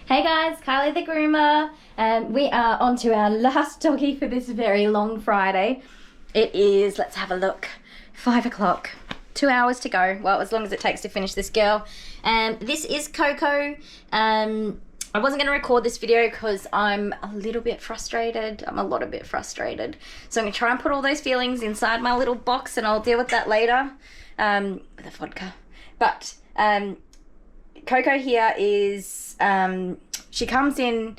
Hey guys, Kylie the Groomer, and we are on to our last doggy for this very long Friday. It is, let's have a look, 5 o'clock, 2 hours to go, well, as long as it takes to finish this girl. This is Coco. I wasn't going to record this video because I'm a little bit frustrated. I'm a lot of bit frustrated. So I'm going to try and put all those feelings inside my little box and I'll deal with that later with a vodka. But Coco here is, she comes in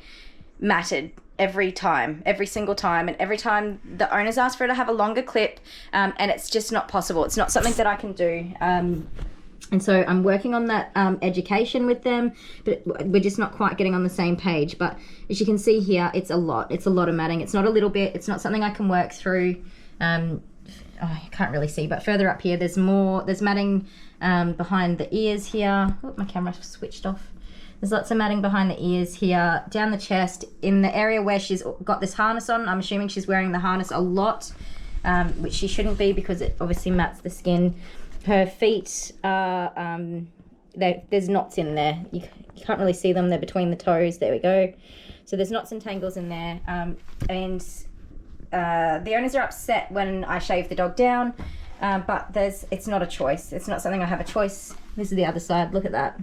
matted every single time, and every time the owners ask for her to have a longer clip, and it's just not possible. It's not something that I can do. And so I'm working on that education with them, but we're just not quite getting on the same page. But as you can see here, it's a lot of matting. It's not a little bit, it's not something I can work through. Oh, you can't really see, but further up here, there's matting behind the ears here. Oh, my camera switched off. There's lots of matting behind the ears here, down the chest, in the area where she's got this harness on. I'm assuming she's wearing the harness a lot, which she shouldn't be because it obviously mats the skin. Her feet are, there's knots in there. You can't really see them, they're between the toes. There we go. So there's knots and tangles in there. And the owners are upset when I shave the dog down, but it's not a choice. It's not something I have a choice. This is the other side, look at that.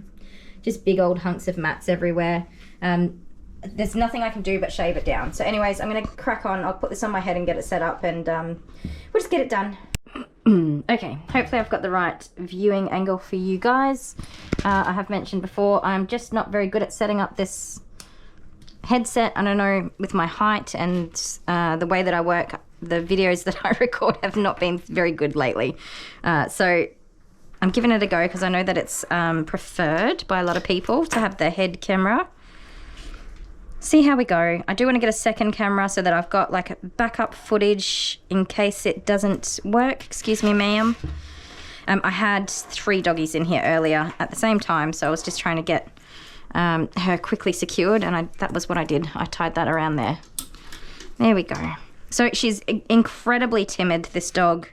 Just big old hunks of mats everywhere. There's nothing I can do but shave it down. So anyways, I'm gonna crack on. I'll put this on my head and get it set up, and we'll just get it done. Okay, hopefully I've got the right viewing angle for you guys. I have mentioned before, I'm just not very good at setting up this headset. I don't know, with my height and the way that I work, the videos that I record have not been very good lately. So I'm giving it a go because I know that it's preferred by a lot of people to have the head camera. See how we go. I do want to get a second camera so that I've got like backup footage in case it doesn't work. Excuse me, ma'am. I had 3 doggies in here earlier at the same time, so I was just trying to get her quickly secured, and that was what I did. I tied that around there. There we go. So she's incredibly timid, this dog.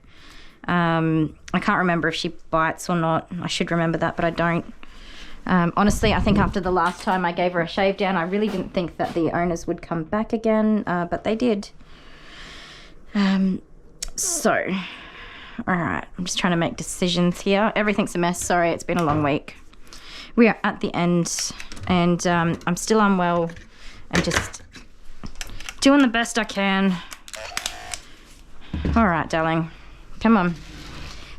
I can't remember if she bites or not. I should remember that, but I don't. Honestly, I think after the last time I gave her a shave down, I really didn't think that the owners would come back again, but they did. So, all right, I'm just trying to make decisions here. Everything's a mess. Sorry, it's been a long week. We are at the end, and I'm still unwell and just doing the best I can. All right, darling. Come on.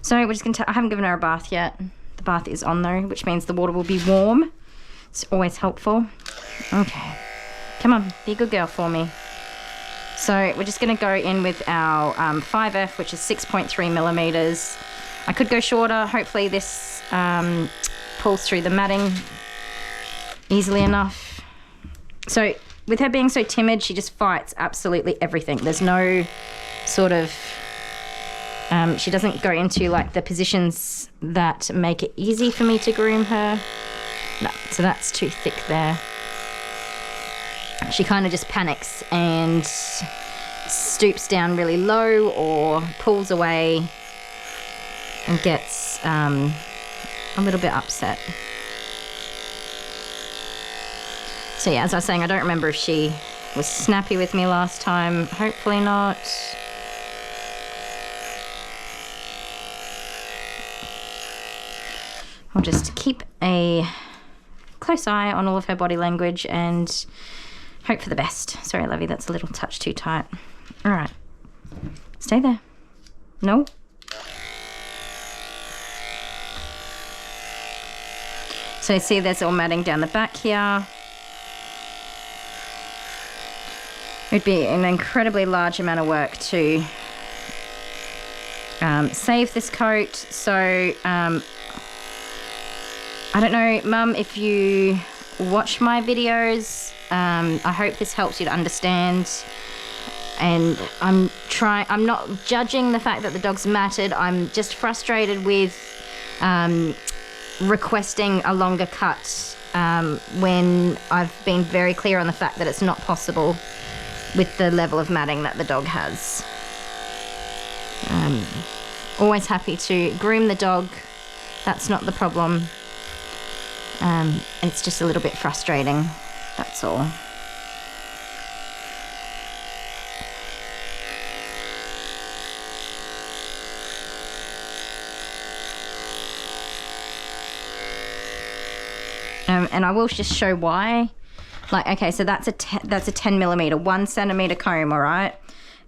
So we're just gonna I haven't given her a bath yet. The bath is on though, which means the water will be warm. It's always helpful. Okay. Come on, be a good girl for me. So we're just gonna go in with our 5F, which is 6.3 millimeters. I could go shorter. Hopefully this pulls through the matting easily enough. So with her being so timid, she just fights absolutely everything. There's no sort of she doesn't go into like the positions that make it easy for me to groom her. No, so that's too thick there. She kind of just panics and stoops down really low or pulls away and gets a little bit upset. So yeah, as I was saying, I don't remember if she was snappy with me last time. Hopefully not. I'll just keep a close eye on all of her body language and hope for the best. Sorry, Lovey, that's a little touch too tight. All right, stay there. No. So you see there's all matting down the back here. It'd be an incredibly large amount of work to save this coat. So I don't know, Mum, if you watch my videos, I hope this helps you to understand. And I'm not judging the fact that the dog's matted. I'm just frustrated with requesting a longer cut when I've been very clear on the fact that it's not possible with the level of matting that the dog has. Always happy to groom the dog. That's not the problem. It's just a little bit frustrating. That's all. And I will just show why. Like, okay, so that's a 10 millimeter, 1 centimeter comb, all right?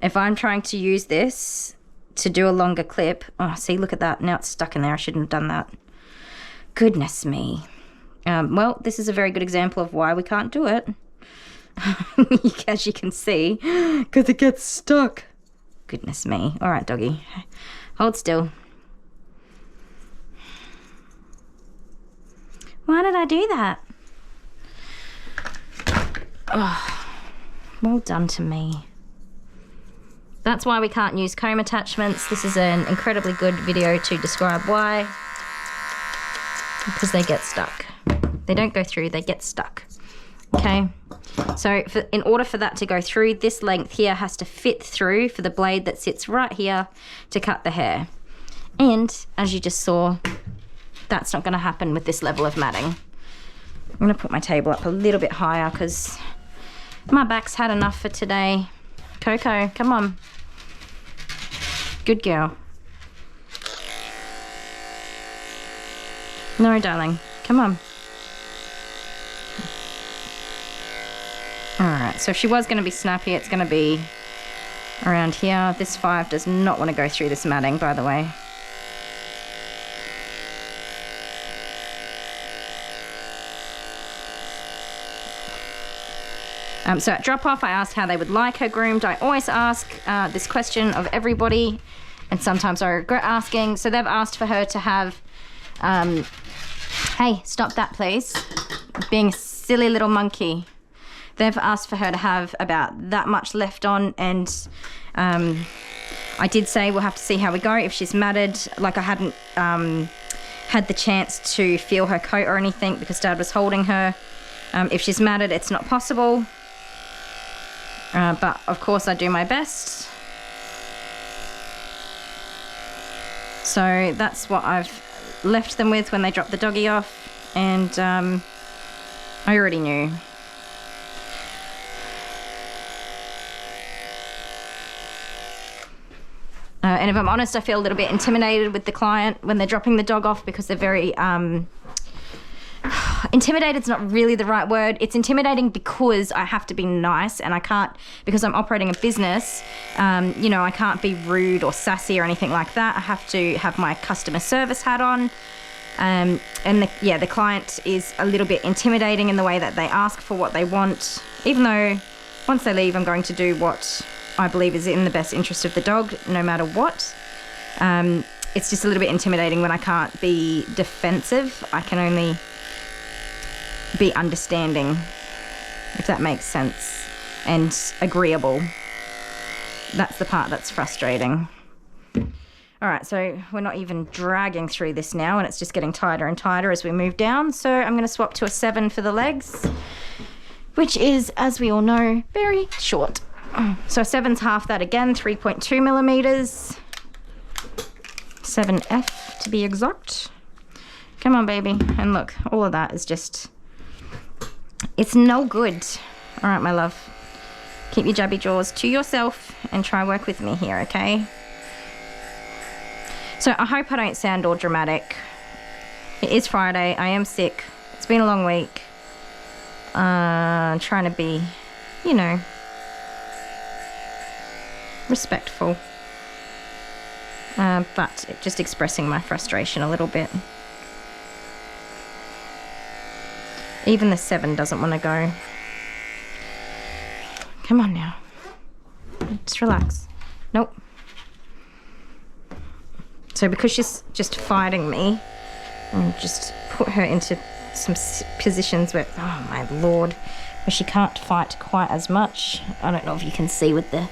If I'm trying to use this to do a longer clip, oh, see, look at that. Now it's stuck in there. I shouldn't have done that. Goodness me. Well, this is a very good example of why we can't do it. As you can see, because it gets stuck. Goodness me. All right, doggy. Hold still. Why did I do that? Oh, well done to me. That's why we can't use comb attachments. This is an incredibly good video to describe why. Because they get stuck. They don't go through, they get stuck. Okay, so in order for that to go through, this length here has to fit through for the blade that sits right here to cut the hair. And as you just saw, that's not going to happen with this level of matting. I'm going to put my table up a little bit higher because my back's had enough for today. Coco, come on. Good girl. No, darling. Come on. Alright, so if she was going to be snappy, it's going to be around here. This 5 does not want to go through this matting, by the way. So at drop-off, I asked how they would like her groomed. I always ask this question of everybody, and sometimes I regret asking. So they've asked for her to have... hey, stop that, please. Being a silly little monkey. They've asked for her to have about that much left on, and I did say we'll have to see how we go. If she's matted, like I hadn't had the chance to feel her coat or anything because Dad was holding her. If she's matted, it's not possible. But of course I do my best. So that's what I've left them with when they dropped the doggy off, and I already knew. And if I'm honest, I feel a little bit intimidated with the client when they're dropping the dog off because they're very... Intimidated's not really the right word. It's intimidating because I have to be nice, and I can't, because I'm operating a business, you know, I can't be rude or sassy or anything like that. I have to have my customer service hat on. And the client is a little bit intimidating in the way that they ask for what they want, even though once they leave, I'm going to do what I believe is in the best interest of the dog, no matter what. It's just a little bit intimidating when I can't be defensive. I can only be understanding, if that makes sense, and agreeable. That's the part that's frustrating. All right, so we're not even dragging through this now, and it's just getting tighter and tighter as we move down. So I'm going to swap to a 7 for the legs, which is, as we all know, very short. So 7's half that again, 3.2 millimeters. 7F to be exact. Come on, baby. And look, all of that is just... it's no good. All right, my love. Keep your jabby jaws to yourself and try work with me here, okay? So I hope I don't sound all dramatic. It is Friday. I am sick. It's been a long week. Trying to be, you know, respectful. But just expressing my frustration a little bit. Even the 7 doesn't want to go. Come on now. Just relax. Nope. So because she's just fighting me, I'm just put her into some positions where, oh my lord, where she can't fight quite as much. I don't know if you can see with the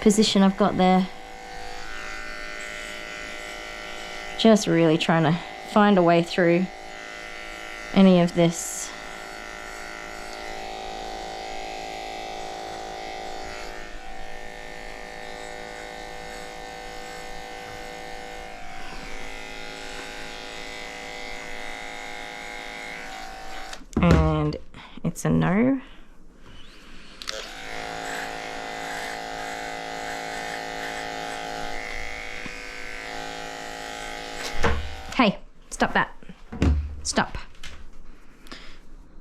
position I've got there. Just really trying to find a way through any of this. it's a no. Hey, stop that. Stop.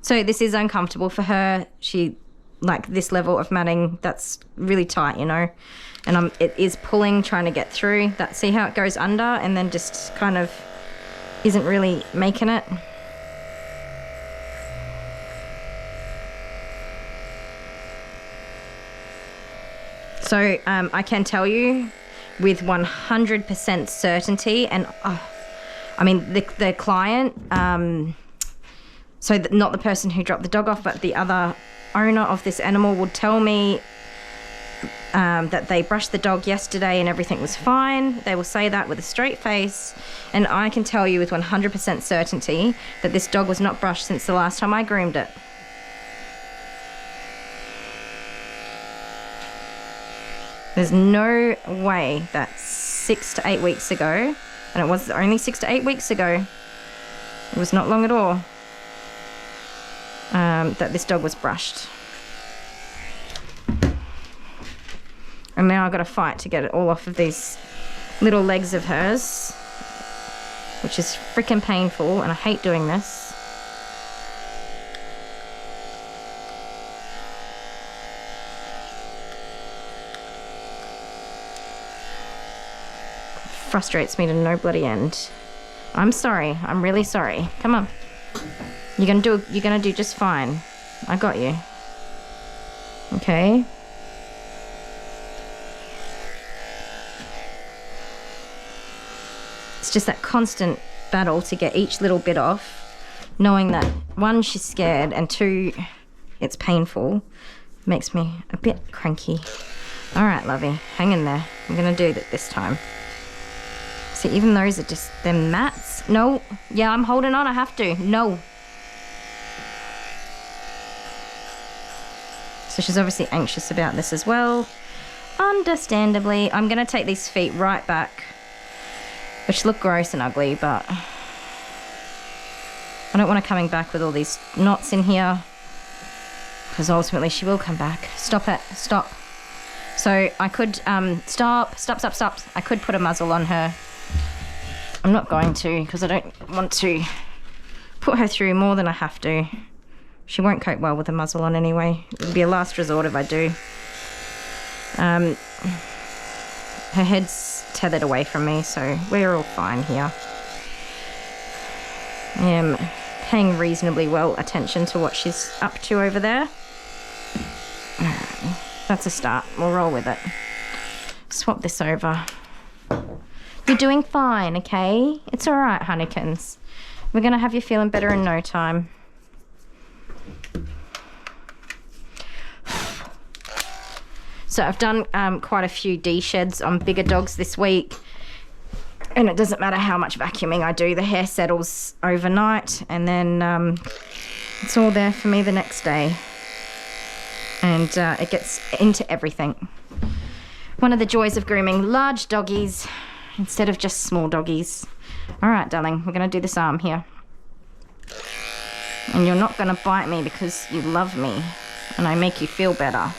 So this is uncomfortable for her. She, like this level of matting, that's really tight, you know, and it is pulling, trying to get through. That, see how it goes under and then just kind of isn't really making it. So I can tell you with 100% certainty, and I mean the client, so not the person who dropped the dog off, but the other owner of this animal would tell me that they brushed the dog yesterday and everything was fine. They will say that with a straight face, and I can tell you with 100% certainty that this dog was not brushed since the last time I groomed it. There's no way that 6 to 8 weeks ago, and it was only 6 to 8 weeks ago, it was not long at all, that this dog was brushed. And now I've got to fight to get it all off of these little legs of hers, which is freaking painful, and I hate doing this. Frustrates me to no bloody end. I'm sorry. I'm really sorry. Come on. You're gonna do just fine. I got you. Okay. It's just that constant battle to get each little bit off, knowing that one, she's scared, and two, it's painful. Makes me a bit cranky. All right, lovey, hang in there. I'm gonna do that this time. See, even those are just them mats. No, yeah, I'm holding on, I have to. No. So she's obviously anxious about this as well. Understandably. I'm gonna take these feet right back, which look gross and ugly, but I don't want her coming back with all these knots in here, because ultimately she will come back. Stop it, stop. So I could, stop. I could put a muzzle on her. I'm not going to, because I don't want to put her through more than I have to. She won't cope well with a muzzle on anyway. It would be a last resort if I do. Her head's tethered away from me, so we're all fine here. I am paying reasonably well attention to what she's up to over there. That's a start. We'll roll with it. Swap this over. You're doing fine, okay? It's all right, honeykins. We're gonna have you feeling better in no time. So I've done quite a few de-sheds on bigger dogs this week, and it doesn't matter how much vacuuming I do, the hair settles overnight, and then it's all there for me the next day, and it gets into everything. One of the joys of grooming large doggies instead of just small doggies. All right, darling, we're gonna do this arm here, and you're not gonna bite me because you love me and I make you feel better.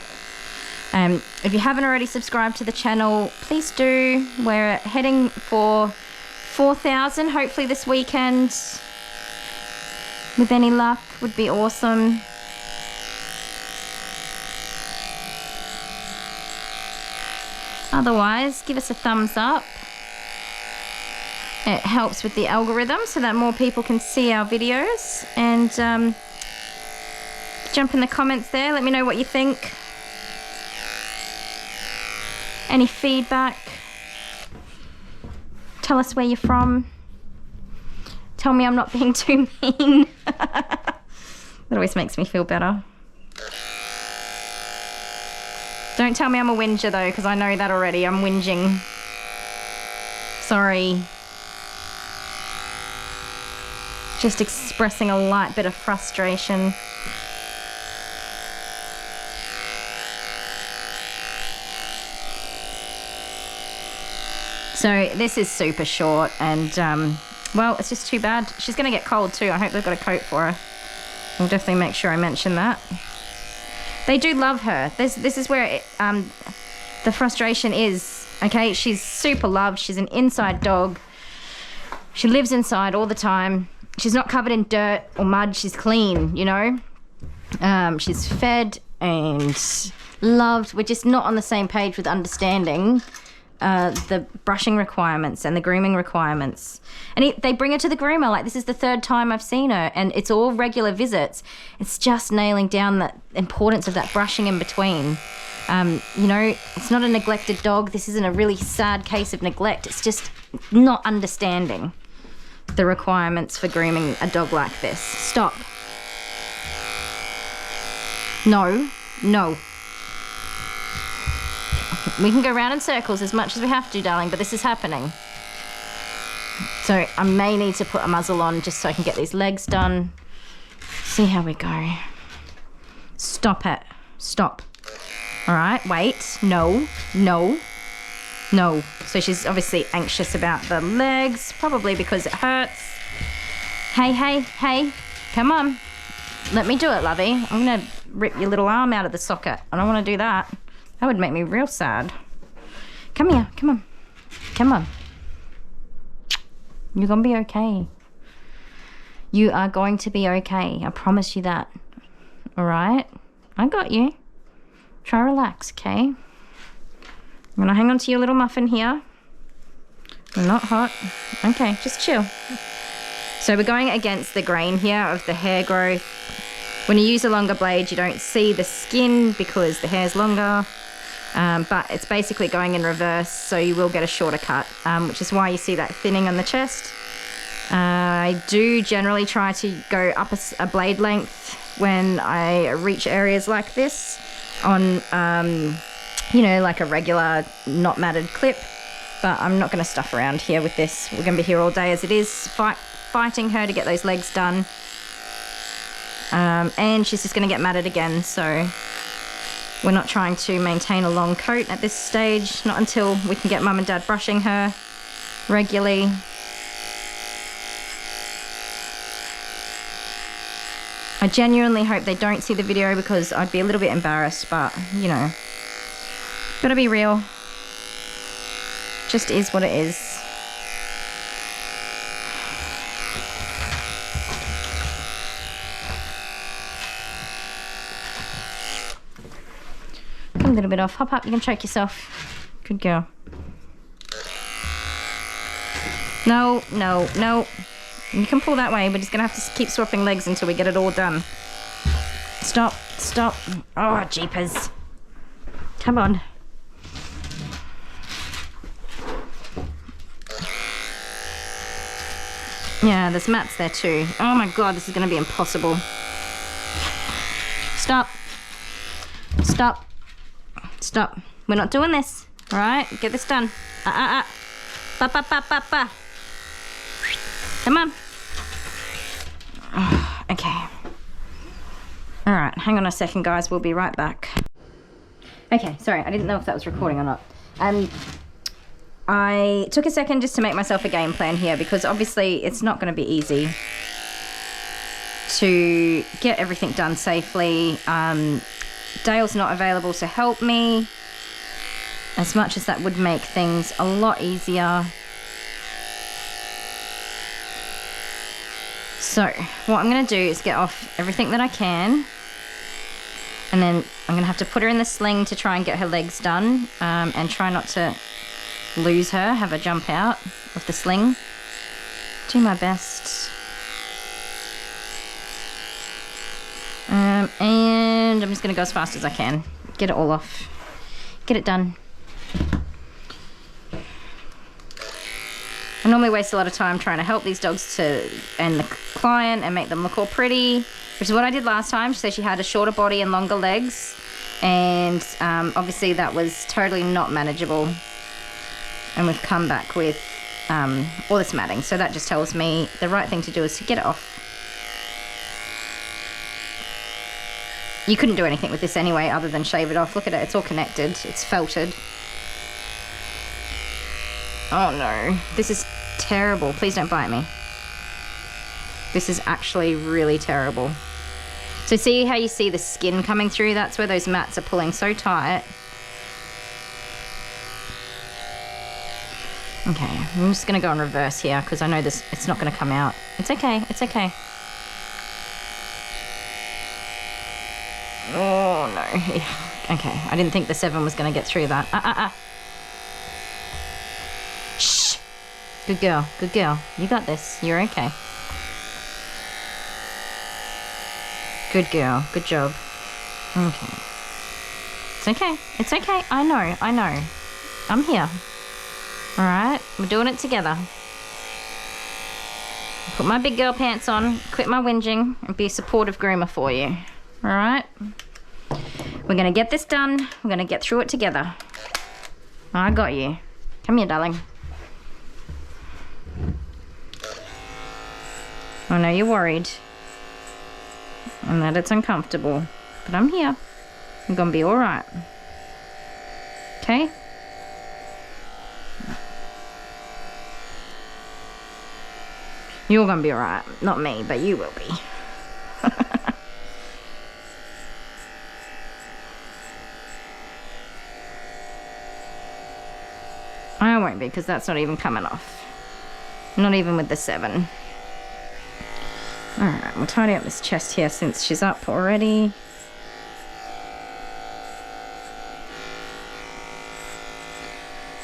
If you haven't already subscribed to the channel, please do. We're heading for 4,000 hopefully this weekend. With any luck, would be awesome. Otherwise, give us a thumbs up. It helps with the algorithm so that more people can see our videos. And jump in the comments there, let me know what you think. Any feedback? Tell us where you're from. Tell me I'm not being too mean. That always makes me feel better. Don't tell me I'm a whinger though, because I know that already. I'm whinging. Sorry. Just expressing a light bit of frustration. So this is super short, and well, it's just too bad. She's gonna get cold too. I hope they've got a coat for her. I'll definitely make sure I mention that. They do love her. This is where the frustration is, okay? She's super loved. She's an inside dog. She lives inside all the time. She's not covered in dirt or mud. She's clean, you know? She's fed and loved. We're just not on the same page with understanding the brushing requirements and the grooming requirements. And they bring her to the groomer. Like, this is the 3rd time I've seen her, and it's all regular visits. It's just nailing down the importance of that brushing in between. You know, it's not a neglected dog. This isn't a really sad case of neglect. It's just not understanding the requirements for grooming a dog like this. Stop. No. No. We can go round in circles as much as we have to, darling, but this is happening. So I may need to put a muzzle on just so I can get these legs done. See how we go. Stop it. Stop. All right, wait. No, no, no. So she's obviously anxious about the legs, probably because it hurts. Hey, hey, hey, come on. Let me do it, lovey. I'm gonna rip your little arm out of the socket. I don't wanna do that. That would make me real sad. Come here, come on. Come on. You're gonna be okay. You are going to be okay. I promise you that. All right? I got you. Try relax, okay? I'm gonna hang on to your little muffin here. You're not hot. Okay, just chill. So we're going against the grain here of the hair growth. When you use a longer blade, you don't see the skin because the hair's longer. But it's basically going in reverse, so you will get a shorter cut, which is why you see that thinning on the chest. I do generally try to go up a blade length when I reach areas like this on, you know, like a regular not matted clip, but I'm not going to stuff around here with this. We're going to be here all day as it is, fighting her to get those legs done. And she's just going to get matted again, so we're not trying to maintain a long coat at this stage, not until we can get mum and dad brushing her regularly. I genuinely hope they don't see the video because I'd be a little bit embarrassed, but you know, gotta be real. Just is what it is. A little bit off. Hop up, you can choke yourself. Good girl. No, no, no. You can pull that way, but just gonna have to keep swapping legs until we get it all done. Stop, stop. Oh, jeepers. Come on. Yeah, there's mats there too. Oh my god, this is gonna be impossible. Stop. Stop. Stop. We're not doing this. All right, get this done. Ba, ba, ba, ba, ba. Come on. Oh, okay. All right, hang on a second, guys. We'll be right back. Okay, sorry. I didn't know if that was recording or not. I took a second just to make myself a game plan here because obviously it's not going to be easy to get everything done safely. Dale's not available to help me, as much as that would make things a lot easier. So what I'm going to do is get off everything that I can, and then I'm going to have to put her in the sling to try and get her legs done, and try not to lose her, have her jump out of the sling. Do my best. And I'm just going to go as fast as I can. Get it all off. Get it done. I normally waste a lot of time trying to help these dogs and the client and make them look all pretty, which is what I did last time. So she had a shorter body and longer legs, and obviously that was totally not manageable. And we've come back with all this matting. So that just tells me the right thing to do is to get it off. You couldn't do anything with this anyway other than shave it off. Look at it, it's all connected, it's felted. Oh no, this is terrible. Please don't bite me. This is actually really terrible. So see how you see the skin coming through? That's where those mats are pulling so tight. Okay, I'm just gonna go in reverse here because I know this, it's not gonna come out. It's okay, it's okay. Oh no, okay, I didn't think the 7 was gonna get through that. Shh, good girl, you got this, you're okay. Good girl, good job. Okay. It's okay, I know. I'm here. Alright, we're doing it together. Put my big girl pants on, quit my whinging, and be a supportive groomer for you. Alright? We're gonna get this done. We're gonna get through it together. I got you. Come here, darling. I know you're worried. And that it's uncomfortable. But I'm here. I'm gonna be alright. Okay? You're gonna be alright. Not me, but you will be. I won't be, because that's not even coming off. Not even with the 7. Alright, we'll tidy up this chest here since she's up already.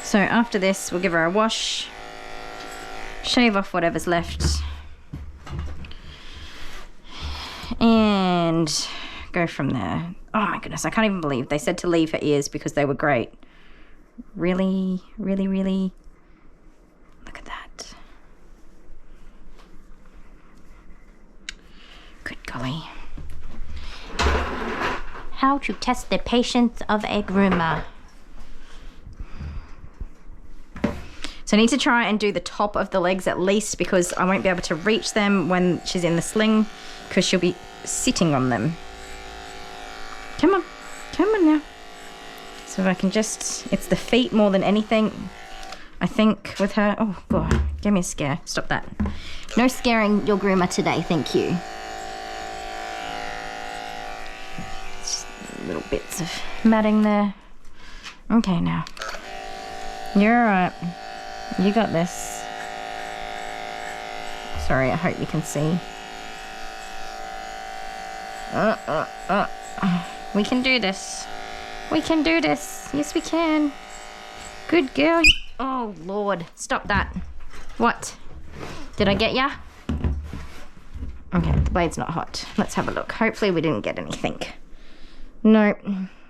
So after this, we'll give her a wash. Shave off whatever's left. And go from there. Oh my goodness, I can't even believe they said to leave her ears because they were great. Really? Look at that. Good golly. How to test the patience of a groomer. So I need to try and do the top of the legs at least, because I won't be able to reach them when she's in the sling, because she'll be sitting on them. Come on now. So if I can just, it's the feet more than anything, I think, with her. Oh God, give me a scare. Stop that. No scaring your groomer today, thank you. Just little bits of matting there. Okay, now. You're alright. You got this. Sorry, I hope you can see. We can do this. We can do this. Yes, we can. Good girl. Oh, Lord. Stop that. What? Did I get ya? Okay, the blade's not hot. Let's have a look. Hopefully we didn't get anything. No,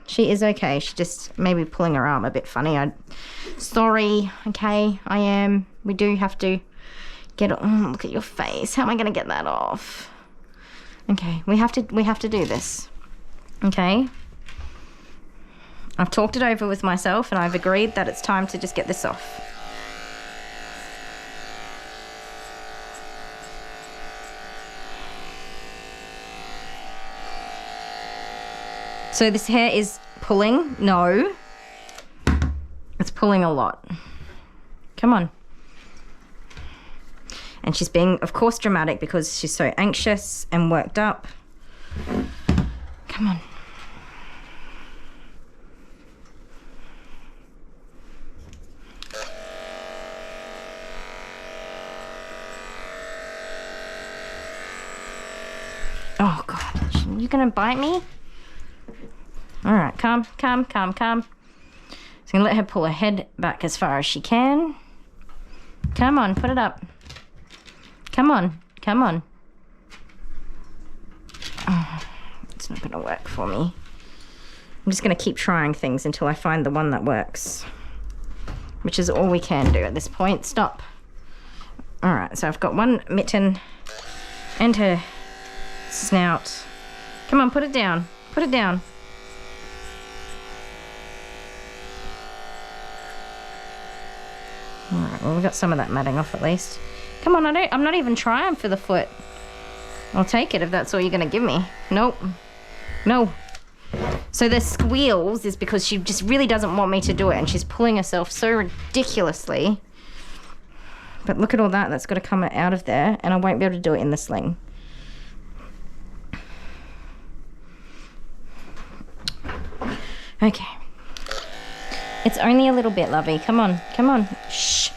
she is okay. She just maybe pulling her arm a bit funny. Sorry, okay, I am. We do have to get it. Oh, look at your face. How am I going to get that off? Okay, we have to do this. Okay. I've talked it over with myself and I've agreed that it's time to just get this off. So this hair is pulling. No. It's pulling a lot. Come on. And she's being, of course, dramatic because she's so anxious and worked up. Come on. Oh, God. You gonna bite me? All right, calm. So I'm gonna let her pull her head back as far as she can. Come on, put it up. Come on. Oh, it's not gonna work for me. I'm just gonna keep trying things until I find the one that works, which is all we can do at this point. Stop. All right, so I've got one mitten and her snout. Come on, put it down. Alright, well we got some of that matting off at least. Come on, I'm not even trying for the foot. I'll take it if that's all you're gonna give me. Nope. No. So the squeals is because she just really doesn't want me to do it and she's pulling herself so ridiculously. But look at all that's got to come out of there and I won't be able to do it in the sling. Okay. It's only a little bit, lovey. Come on, come on. Shh.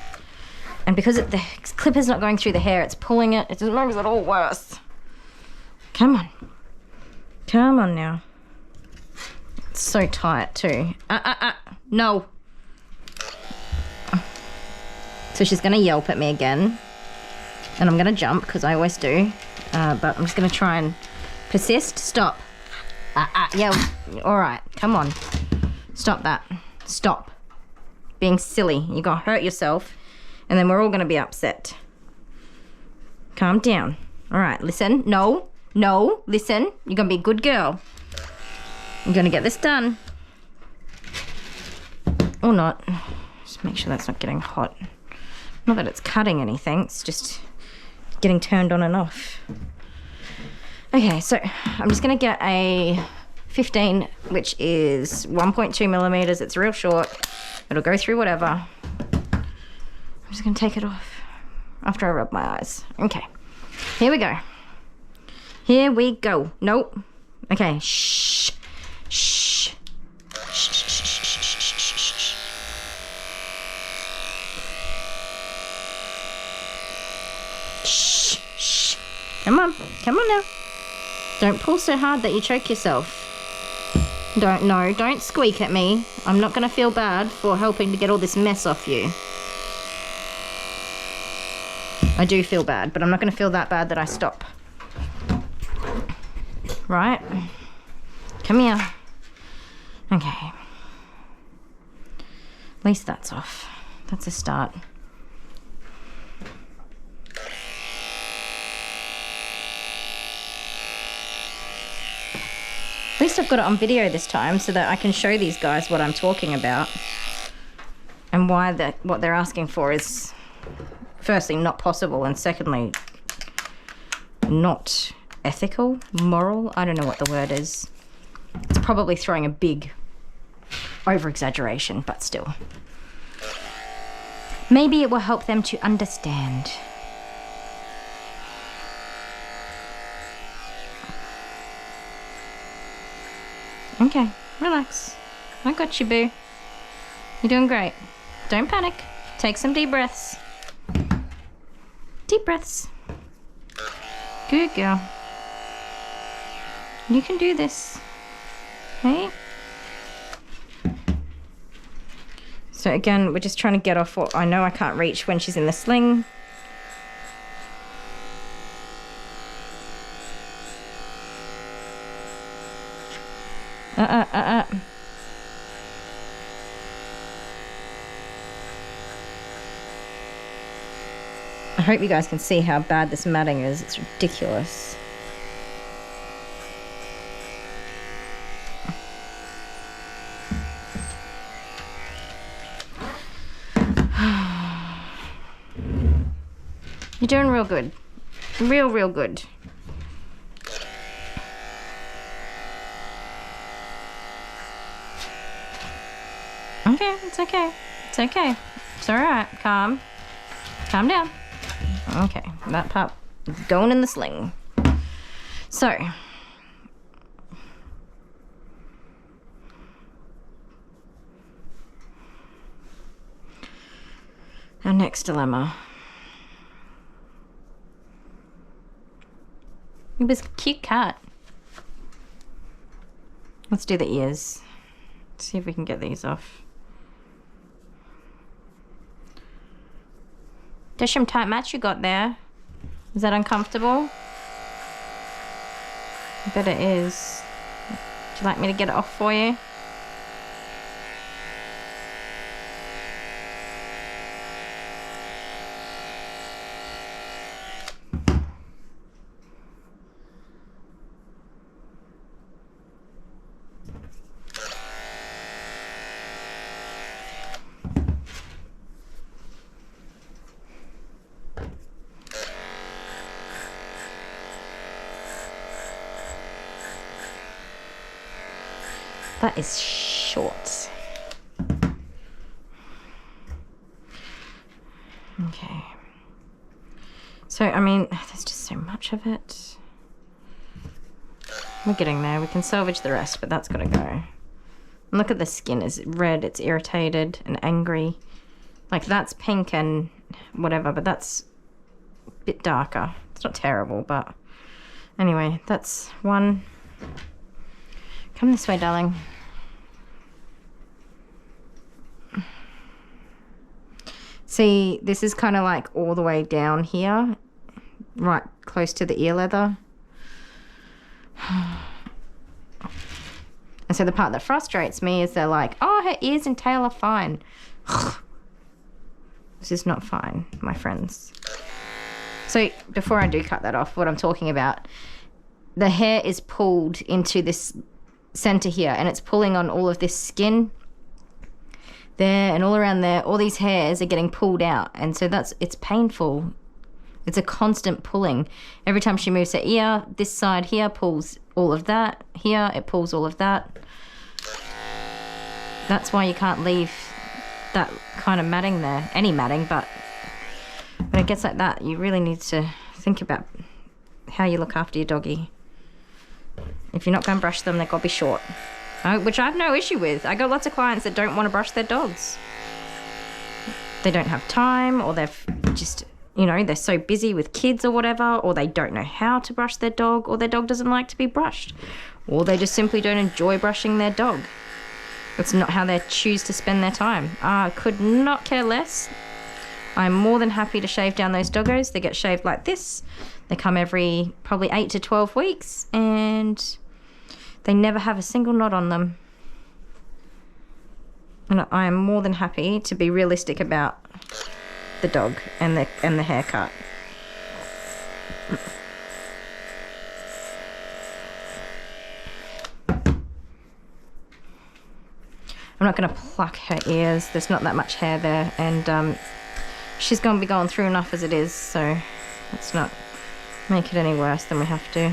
And because the clipper's not going through the hair, it's pulling it. It just makes it all worse. Come on. Come on now. It's so tight too. No. So she's gonna yelp at me again. And I'm gonna jump, because I always do. But I'm just gonna try and persist. Stop. Yeah, all right, come on. Stop that. Stop being silly. You're gonna hurt yourself, and then we're all gonna be upset. Calm down. All right, listen. No, listen. You're gonna be a good girl. I'm gonna get this done. Or not. Just make sure that's not getting hot. Not that it's cutting anything, it's just getting turned on and off. Okay, so I'm just gonna get a 15, which is 1.2 millimeters. It's real short. It'll go through whatever. I'm just gonna take it off after I rub my eyes. Okay, here we go. Here we go. Nope. Okay, shh. Shh. Shh. Come on now. Don't pull so hard that you choke yourself. Don't squeak at me. I'm not gonna feel bad for helping to get all this mess off you. I do feel bad, but I'm not gonna feel that bad that I stop. Right? Come here. Okay. At least that's off. That's a start. At least I've got it on video this time so that I can show these guys what I'm talking about and why what they're asking for is firstly not possible, and secondly not ethical, moral. I don't know what the word is. It's probably throwing a big over-exaggeration, but still. Maybe it will help them to understand. Okay, relax. I got you, boo. You're doing great. Don't panic. Take some deep breaths. Deep breaths. Good girl. You can do this. Okay? So again, we're just trying to get off what I know I can't reach when she's in the sling. I hope you guys can see how bad this matting is. It's ridiculous. You're doing real good. Real good. Okay, it's okay. It's okay. It's alright. Calm down. Okay, that pup is going in the sling. So, our next dilemma. It was a cute cat. Let's do the ears. Let's see if we can get these off. There's some tight match you got there. Is that uncomfortable? I bet it is. Would you like me to get it off for you? That is short. Okay. So, I mean, there's just so much of it. We're getting there. We can salvage the rest, but that's got to go. And look at the skin, it's red, it's irritated and angry. Like that's pink and whatever, but that's a bit darker. It's not terrible, but anyway, that's one. Come this way, darling. See, this is kind of like all the way down here, right close to the ear leather. And so the part that frustrates me is they're like, oh, her ears and tail are fine. This is not fine, my friends. So before I do cut that off, what I'm talking about, the hair is pulled into this center here, and it's pulling on all of this skin there and all around there. All these hairs are getting pulled out, and so it's painful. It's a constant pulling. Every time she moves her ear, this side here pulls all of that. Here, it pulls all of that. That's why you can't leave that kind of matting there. Any matting, but when it gets like that, you really need to think about how you look after your doggy. If you're not going to brush them, they've got to be short. Which I have no issue with. I got lots of clients that don't want to brush their dogs. They don't have time, or they've just, you know, they're so busy with kids or whatever, or they don't know how to brush their dog, or their dog doesn't like to be brushed, or they just simply don't enjoy brushing their dog. It's not how they choose to spend their time. I could not care less. I'm more than happy to shave down those doggos. They get shaved like this. They come every probably 8 to 12 weeks, and they never have a single knot on them. And I am more than happy to be realistic about the dog and the haircut. I'm not going to pluck her ears. There's not that much hair there, and she's going to be going through enough as it is, so let's not make it any worse than we have to.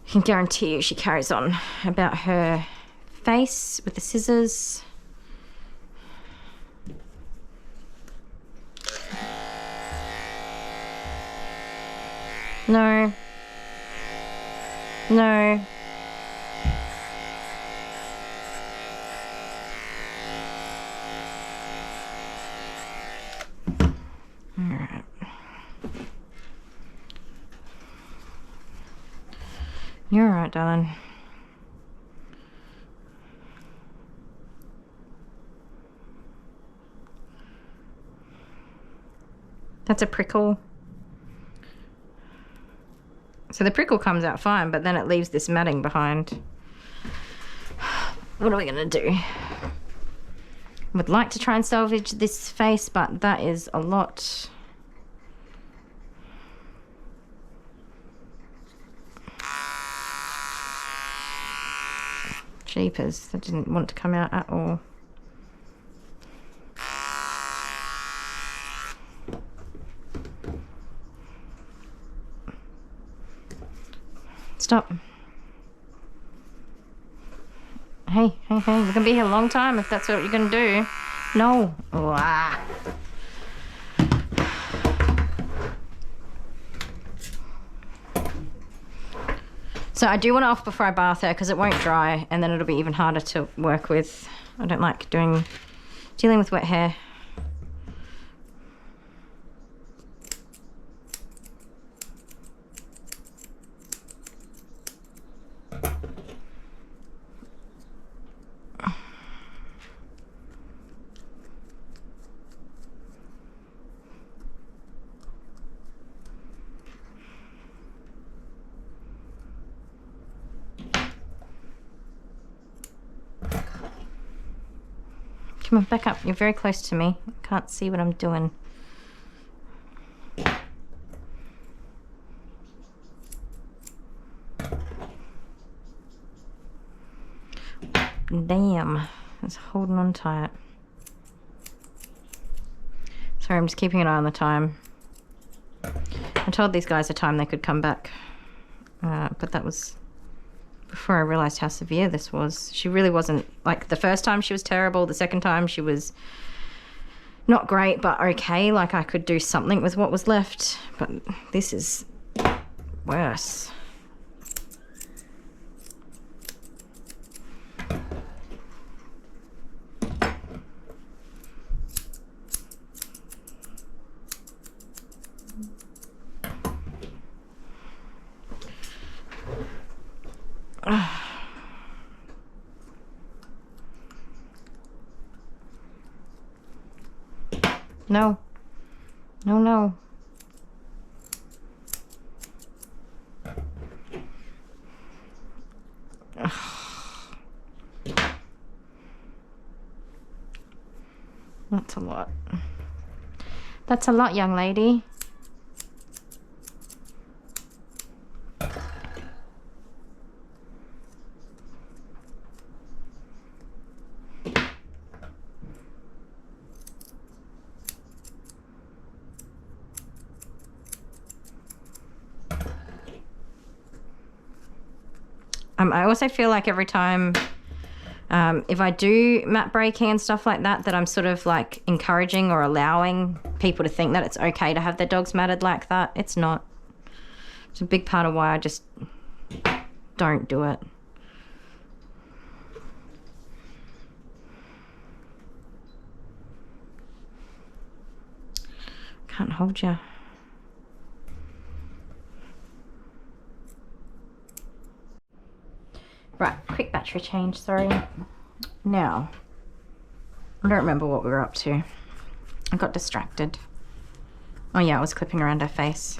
I can guarantee you she carries on about her face with the scissors. No. No. Alright. You're alright, darling. That's a prickle. So the prickle comes out fine, but then it leaves this matting behind. What are we gonna do? Would like to try and salvage this face, but that is a lot. Jeepers, that didn't want to come out at all. Stop. Hey, we're gonna be here a long time if that's what you're gonna do. No. Oh, ah. So I do want to off before I bath her because it won't dry, and then it'll be even harder to work with. I don't like dealing with wet hair. Come on, back up. You're very close to me. I can't see what I'm doing. Damn. It's holding on tight. Sorry, I'm just keeping an eye on the time. I told these guys the time they could come back. But that was before I realized how severe this was. She really wasn't, like, the first time she was terrible, the second time she was not great, but okay, like I could do something with what was left, but this is worse. No. No, no. That's a lot. That's a lot, young lady. I also feel like every time if I do mat breaking and stuff like that, that I'm sort of like encouraging or allowing people to think that it's okay to have their dogs matted like that. It's not. It's a big part of why I just don't do it. Can't hold you. Right, quick battery change, sorry. Now, I don't remember what we were up to. I got distracted. Oh yeah, I was clipping around her face.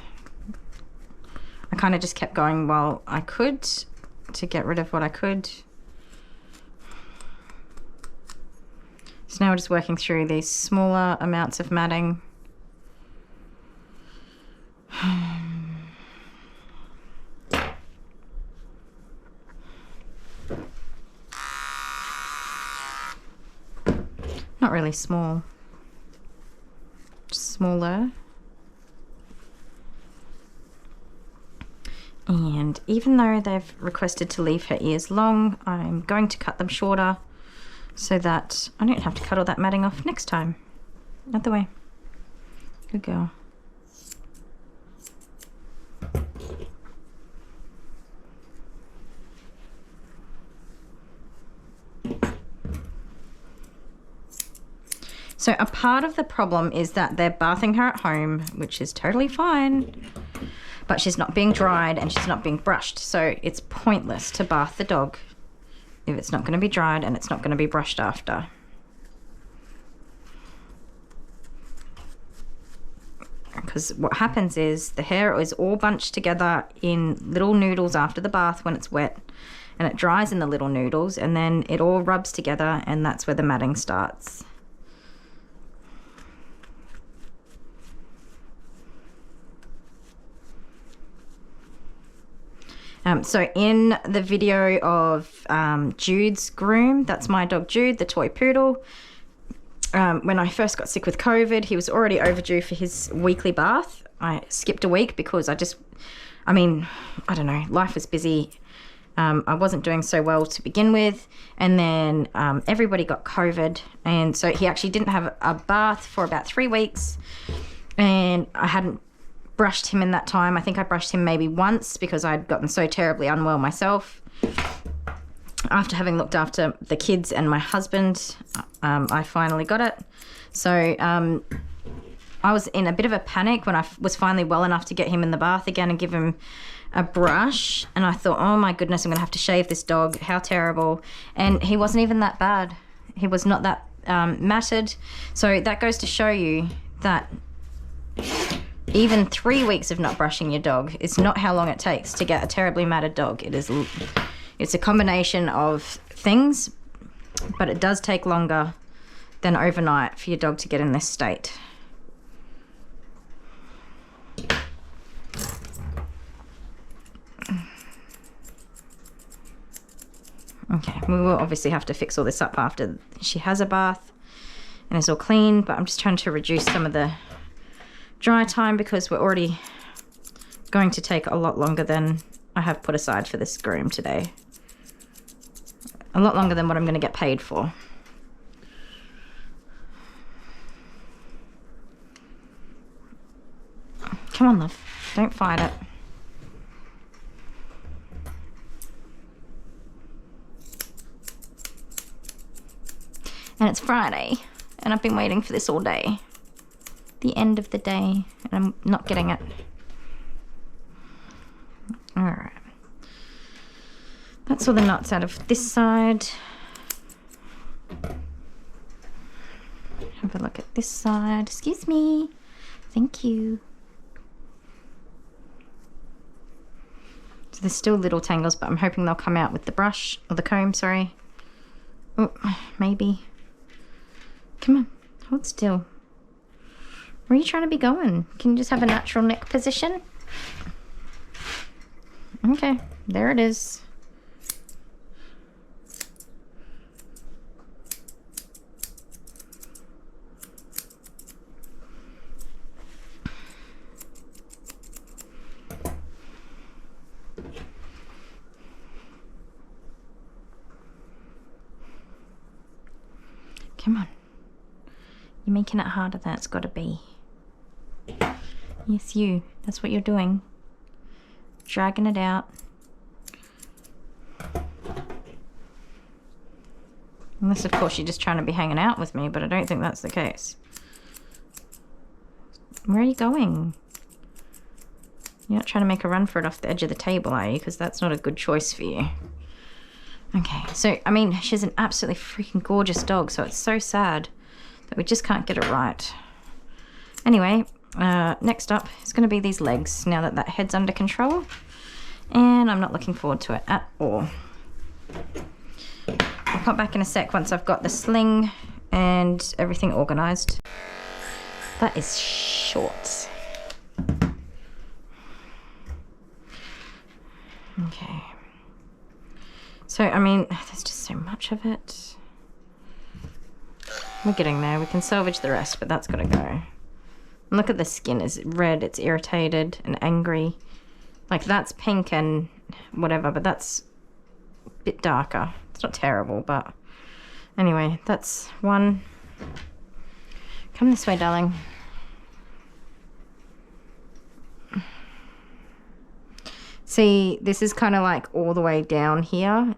I kind of just kept going while I could to get rid of what I could. So now we're just working through these smaller amounts of matting. Not really small, just smaller. And even though they've requested to leave her ears long, I'm going to cut them shorter so that I don't have to cut all that matting off next time. Out the way. Good girl. So a part of the problem is that they're bathing her at home, which is totally fine, but she's not being dried and she's not being brushed. So it's pointless to bath the dog if it's not going to be dried and it's not going to be brushed after. Because what happens is the hair is all bunched together in little noodles after the bath when it's wet, and it dries in the little noodles, and then it all rubs together, and that's where the matting starts. So in the video of Jude's groom, that's my dog Jude, the toy poodle, when I first got sick with COVID, he was already overdue for his weekly bath. I skipped a week because I don't know, life was busy. I wasn't doing so well to begin with, and then everybody got COVID, and so he actually didn't have a bath for about 3 weeks, and I hadn't brushed him in that time. I think I brushed him maybe once because I'd gotten so terribly unwell myself. After having looked after the kids and my husband, I finally got it. So I was in a bit of a panic when I was finally well enough to get him in the bath again and give him a brush, and I thought, oh my goodness, I'm gonna have to shave this dog, how terrible. And he wasn't even that bad. He was not that matted. So that goes to show you that even 3 weeks of not brushing your dog is not how long it takes to get a terribly matted dog. It's a combination of things, but it does take longer than overnight for your dog to get in this state. Okay, we will obviously have to fix all this up after she has a bath and it's all clean, but I'm just trying to reduce some of the dry time because we're already going to take a lot longer than I have put aside for this groom today. A lot longer than what I'm going to get paid for. Come on, love. Don't fight it. And it's Friday, and I've been waiting for this all day. The end of the day, and I'm not getting it. Alright. That's all the knots out of this side. Have a look at this side. Excuse me. Thank you. So there's still little tangles, but I'm hoping they'll come out with the brush, or the comb, sorry. Oh, maybe. Come on, hold still. Where are you trying to be going? Can you just have a natural neck position? Okay, there it is. Come on. You're making it harder than it's got to be. Yes, you. That's what you're doing. Dragging it out. Unless, of course, you're just trying to be hanging out with me, but I don't think that's the case. Where are you going? You're not trying to make a run for it off the edge of the table, are you? Because that's not a good choice for you. Okay, so, I mean, she's an absolutely freaking gorgeous dog, so it's so sad that we just can't get it right. Anyway, next up is going to be these legs, now that that head's under control. And I'm not looking forward to it at all. I'll pop back in a sec once I've got the sling and everything organised. That is short. Okay. So, I mean, there's just so much of it. We're getting there. We can salvage the rest, but that's got to go. And look at the skin. It's red, it's irritated and angry. Like, that's pink and whatever, but that's a bit darker. It's not terrible, but anyway, that's one. Come this way, darling. See, this is kind of like all the way down here,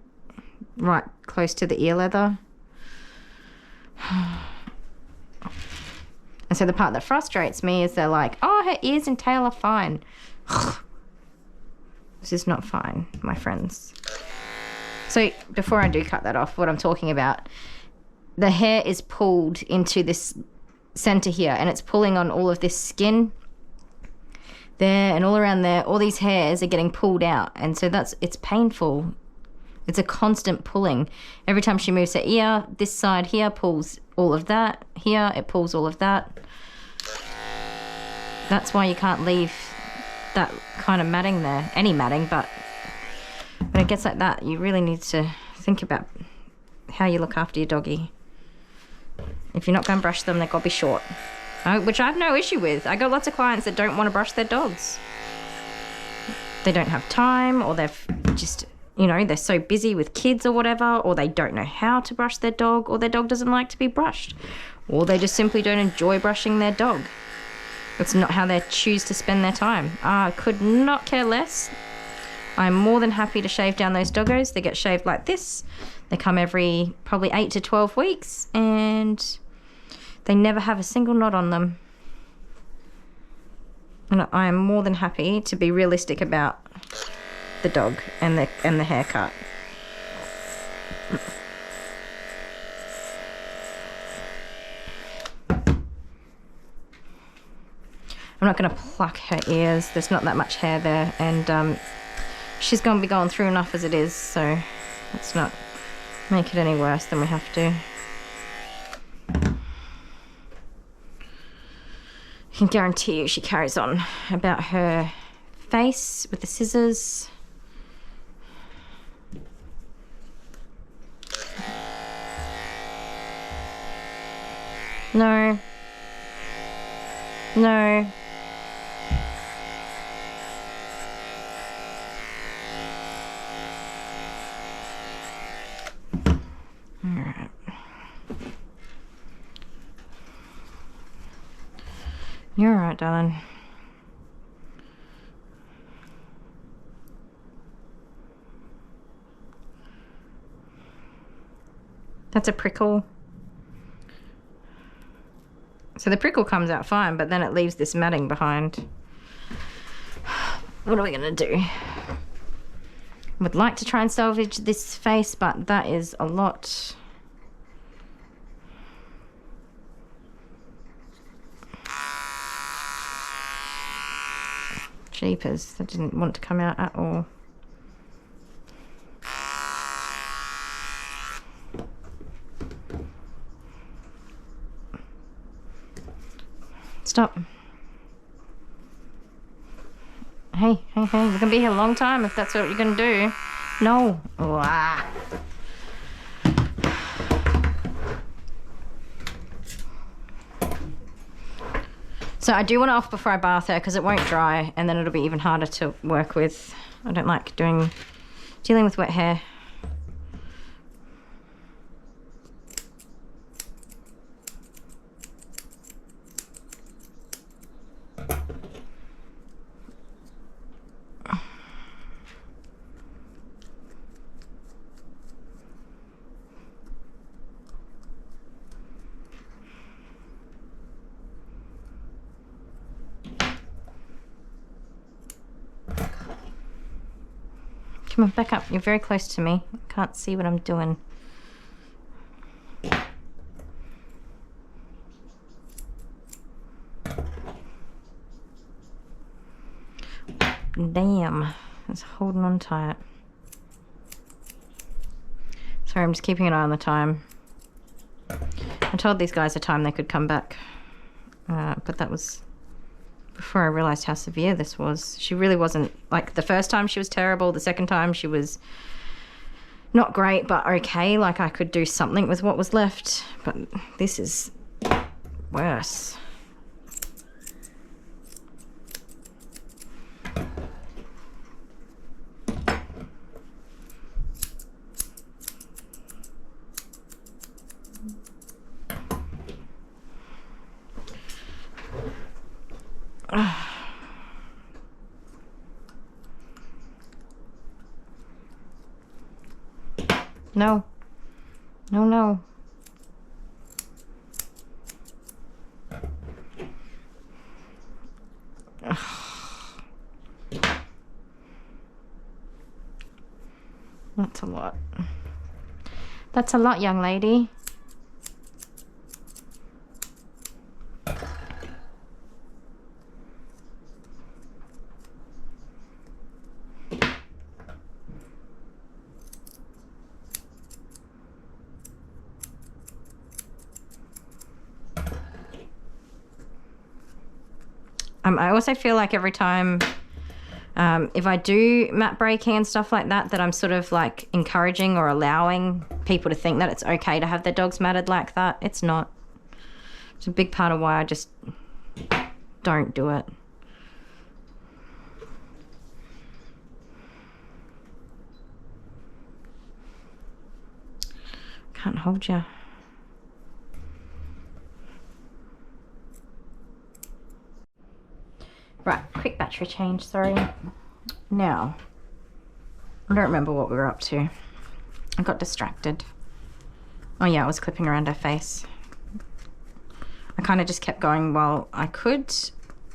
right close to the ear leather. And so the part that frustrates me is they're like, oh, her ears and tail are fine. This is not fine, my friends. So before I do cut that off, what I'm talking about, the hair is pulled into this center here, and it's pulling on all of this skin there and all around there. All these hairs are getting pulled out, and so it's painful. It's a constant pulling. Every time she moves her ear, this side here pulls all of that. Here, it pulls all of that. That's why you can't leave that kind of matting there. Any matting, but when it gets like that, you really need to think about how you look after your doggy. If you're not going to brush them, they've got to be short. Which I have no issue with. I got lots of clients that don't want to brush their dogs. They don't have time, or they've just, you know, they're so busy with kids or whatever, or they don't know how to brush their dog, or their dog doesn't like to be brushed, or they just simply don't enjoy brushing their dog. It's not how they choose to spend their time. I could not care less. I'm more than happy to shave down those doggos. They get shaved like this. They come every probably 8 to 12 weeks, and they never have a single knot on them. And I am more than happy to be realistic about the dog and the haircut. I'm not going to pluck her ears. There's not that much hair there, and she's going to be going through enough as it is, so let's not make it any worse than we have to. I can guarantee you she carries on about her face with the scissors. No. No. Alright. You're alright, darling. That's a prickle. So the prickle comes out fine, but then it leaves this matting behind. What are we gonna do? Would like to try and salvage this face, but that is a lot. Jeepers, that didn't want to come out at all. Stop. Hey, we're gonna be here a long time if that's what you're gonna do. No. Oh, ah. So I do want to off before I bath her because it won't dry and then it'll be even harder to work with. I don't like dealing with wet hair. Come on, back up. You're very close to me. I can't see what I'm doing. Damn. It's holding on tight. Sorry, I'm just keeping an eye on the time. I told these guys the time they could come back. But that was before I realised how severe this was. She really wasn't, like, the first time she was terrible, the second time she was not great, but okay, like I could do something with what was left, but this is worse. No. No, no. That's a lot. That's a lot, young lady. I also feel like every time, if I do mat breaking and stuff like that, that I'm sort of like encouraging or allowing people to think that it's okay to have their dogs matted like that. It's not. It's a big part of why I just don't do it. Can't hold you. Right, quick battery change, sorry. Now, I don't remember what we were up to. I got distracted. Oh yeah, I was clipping around her face. I kind of just kept going while I could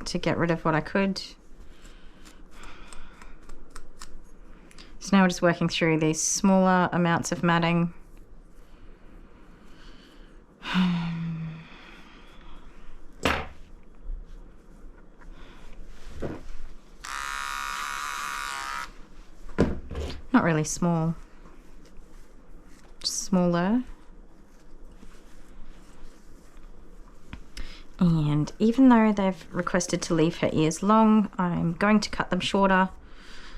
to get rid of what I could. So now we're just working through these smaller amounts of matting. Not really small, just smaller. And even though they've requested to leave her ears long, I'm going to cut them shorter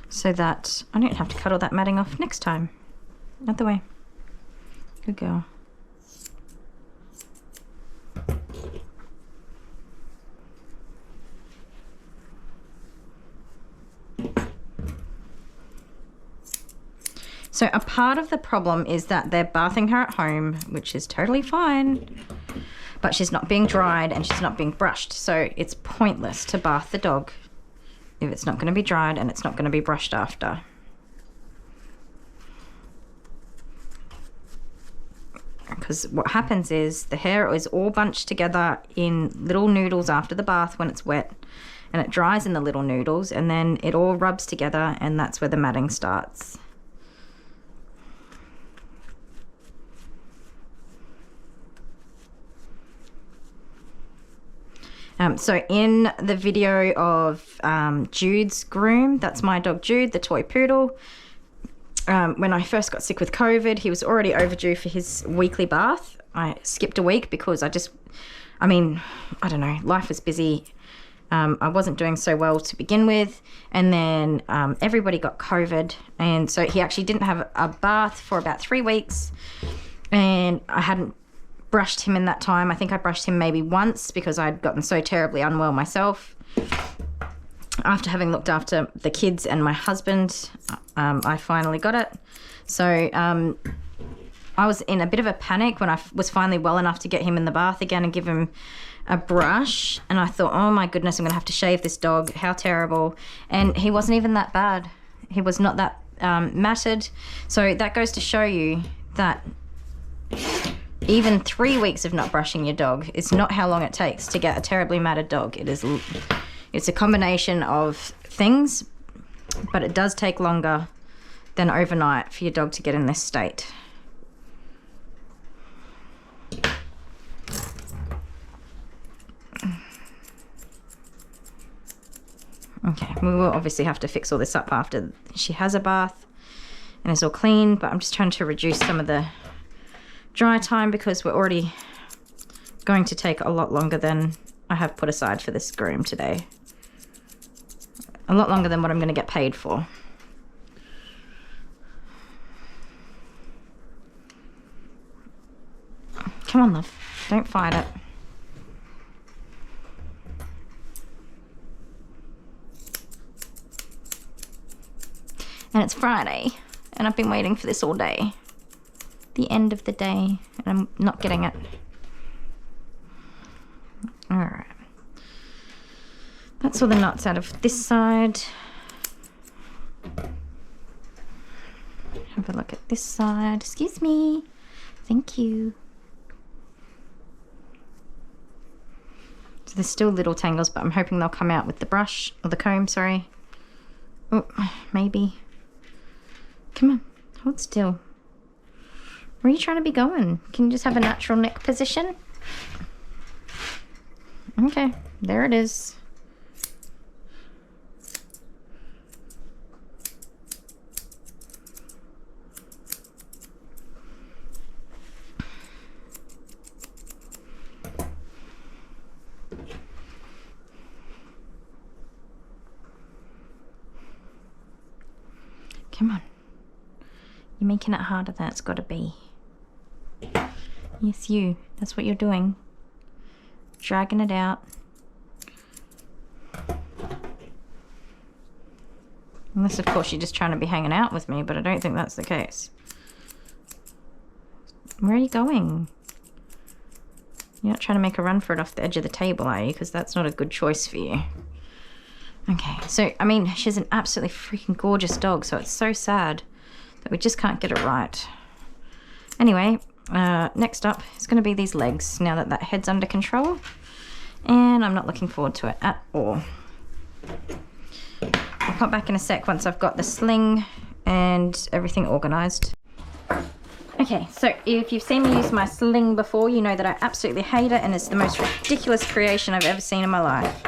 so that I don't have to cut all that matting off next time. Other way. Good girl. So a part of the problem is that they're bathing her at home, which is totally fine, but she's not being dried and she's not being brushed. So it's pointless to bath the dog if it's not going to be dried and it's not going to be brushed after. Because what happens is the hair is all bunched together in little noodles after the bath when it's wet, and it dries in the little noodles and then it all rubs together, and that's where the matting starts. So in the video of Jude's groom, that's my dog Jude, the toy poodle. When I first got sick with COVID, he was already overdue for his weekly bath. I skipped a week because I don't know, life was busy. I wasn't doing so well to begin with, and then everybody got COVID, and so he actually didn't have a bath for about 3 weeks, and I hadn't brushed him in that time. I think I brushed him maybe once because I'd gotten so terribly unwell myself. After having looked after the kids and my husband, I finally got it. So I was in a bit of a panic when I was finally well enough to get him in the bath again and give him a brush. And I thought, oh my goodness, I'm going to have to shave this dog. How terrible. And he wasn't even that bad. He was not that matted. So that goes to show you that even 3 weeks of not brushing your dog is not how long it takes to get a terribly matted dog. It's a combination of things, but it does take longer than overnight for your dog to get in this state. Okay, we will obviously have to fix all this up after she has a bath and it's all clean, but I'm just trying to reduce some of the dry time because we're already going to take a lot longer than I have put aside for this groom today. A lot longer than what I'm going to get paid for. Come on, love. Don't fight it. And it's Friday, and I've been waiting for this all day. The end of the day, and I'm not getting it. Alright. That's all the knots out of this side. Have a look at this side. Excuse me. Thank you. So there's still little tangles, but I'm hoping they'll come out with the brush, or the comb, sorry. Oh, maybe. Come on, hold still. Where are you trying to be going? Can you just have a natural neck position? Okay, there it is. Come on. You're making it harder than it's got to be. Yes, you. That's what you're doing. Dragging it out. Unless, of course, you're just trying to be hanging out with me, but I don't think that's the case. Where are you going? You're not trying to make a run for it off the edge of the table, are you? Because that's not a good choice for you. Okay, so, I mean, she's an absolutely freaking gorgeous dog, so it's so sad that we just can't get it right. Anyway, next up is going to be these legs, now that that head's under control. And I'm not looking forward to it at all. I'll pop back in a sec once I've got the sling and everything organised. Okay, so if you've seen me use my sling before, you know that I absolutely hate it, and it's the most ridiculous creation I've ever seen in my life.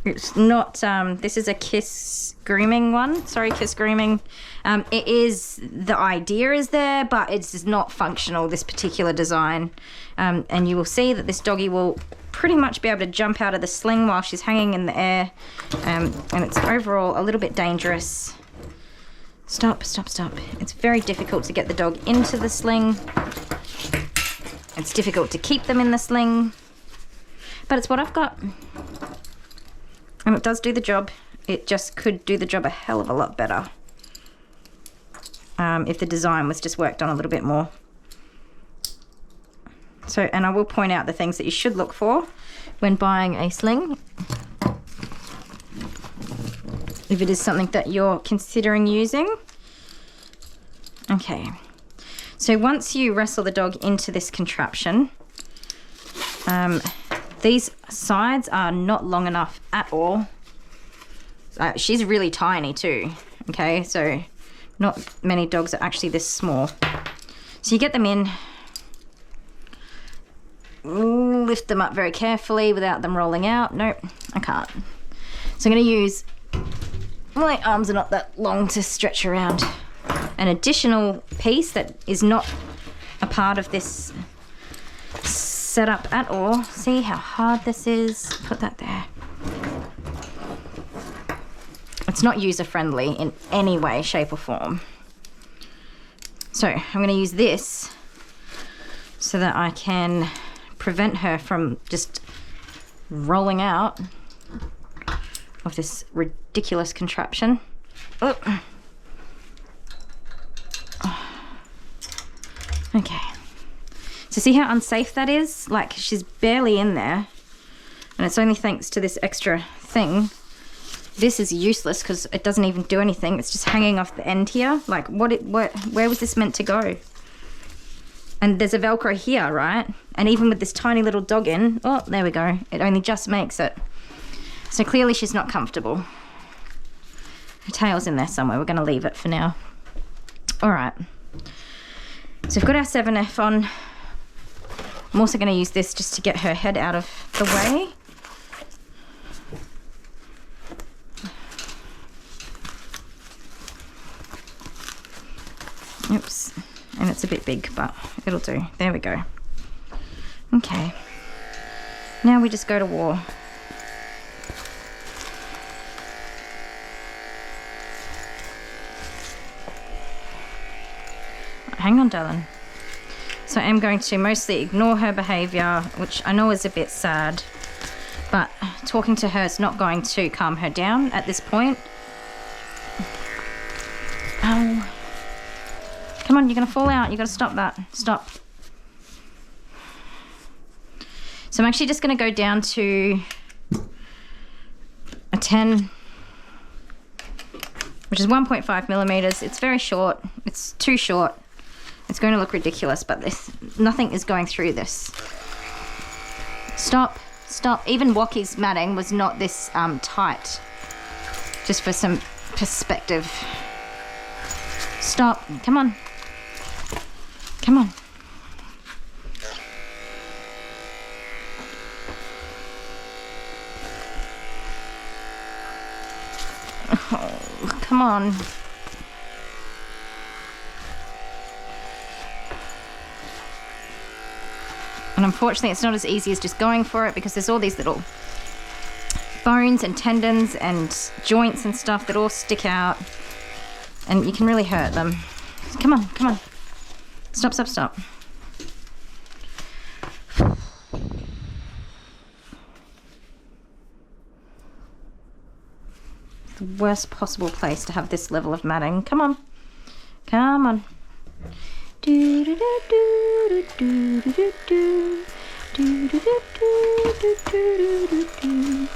It's not, this is a Kiss grooming one. Sorry, Kiss grooming. It is, the idea is there, but it's not functional, this particular design. And you will see that this doggy will pretty much be able to jump out of the sling while she's hanging in the air. And it's overall a little bit dangerous. Stop, stop, stop. It's very difficult to get the dog into the sling. It's difficult to keep them in the sling. But it's what I've got. And it does do the job. It just could do the job a hell of a lot better if the design was just worked on a little bit more. So, and I will point out the things that you should look for when buying a sling. If it is something that you're considering using. Okay. So once you wrestle the dog into this contraption, these sides are not long enough at all. She's really tiny too, okay? So not many dogs are actually this small. So you get them in, lift them up very carefully without them rolling out. Nope, I can't. So I'm going to use, my arms are not that long to stretch around an additional piece that is not a part of this setup at all. See how hard this is? Put that there. It's not user-friendly in any way, shape or form. So I'm going to use this so that I can prevent her from just rolling out of this ridiculous contraption. Oh. Okay. So see how unsafe that is? Like, she's barely in there. And it's only thanks to this extra thing. This is useless because it doesn't even do anything. It's just hanging off the end here. Like, where was this meant to go? And there's a Velcro here, right? And even with this tiny little dog in, oh, there we go. It only just makes it. So clearly she's not comfortable. Her tail's in there somewhere. We're going to leave it for now. All right. So we've got our 7F on. I'm also going to use this just to get her head out of the way. Oops, and it's a bit big, but it'll do. There we go. Okay, now we just go to war. Hang on, darling. So I'm going to mostly ignore her behavior, which I know is a bit sad, but talking to her is not going to calm her down at this point. Oh. Come on, you're gonna fall out. You gotta stop that. Stop. So I'm actually just gonna go down to a 10, which is 1.5 millimeters. It's very short. It's too short. It's going to look ridiculous, but nothing is going through this. Stop, stop. Even Waukie's matting was not this tight. Just for some perspective. Stop, come on. Come on. Oh, come on. And unfortunately it's not as easy as just going for it because there's all these little bones and tendons and joints and stuff that all stick out and you can really hurt them. Come on, come on. Stop, stop, stop. It's the worst possible place to have this level of matting. Come on. Come on. Do do do do do do do do do do do do do do do do.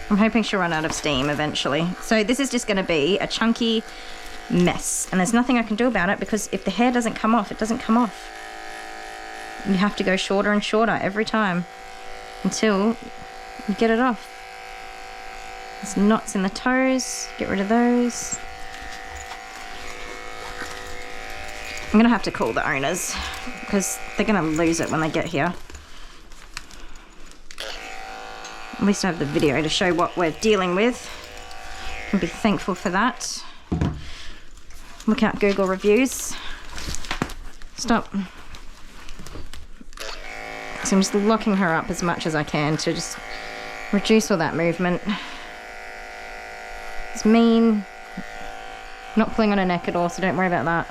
I'm hoping she'll run out of steam eventually. So this is just going to be a chunky mess. And there's nothing I can do about it because if the hair doesn't come off, it doesn't come off. You have to go shorter and shorter every time until you get it off. There's knots in the toes. Get rid of those. I'm going to have to call the owners because they're going to lose it when they get here. At least I have the video to show what we're dealing with. Can be thankful for that. Look out Google reviews. Stop. So I'm just locking her up as much as I can to just reduce all that movement. It's mean. Not pulling on her neck at all, so don't worry about that.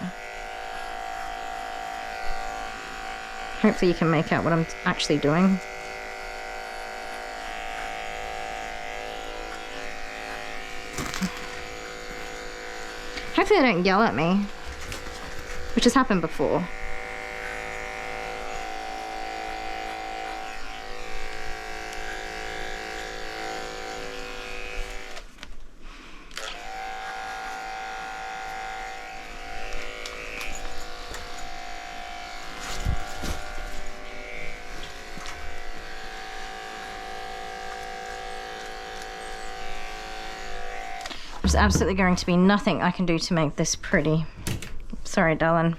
Hopefully you can make out what I'm actually doing. Hopefully they don't yell at me, which has happened before. There's absolutely going to be nothing I can do to make this pretty. Sorry, darling.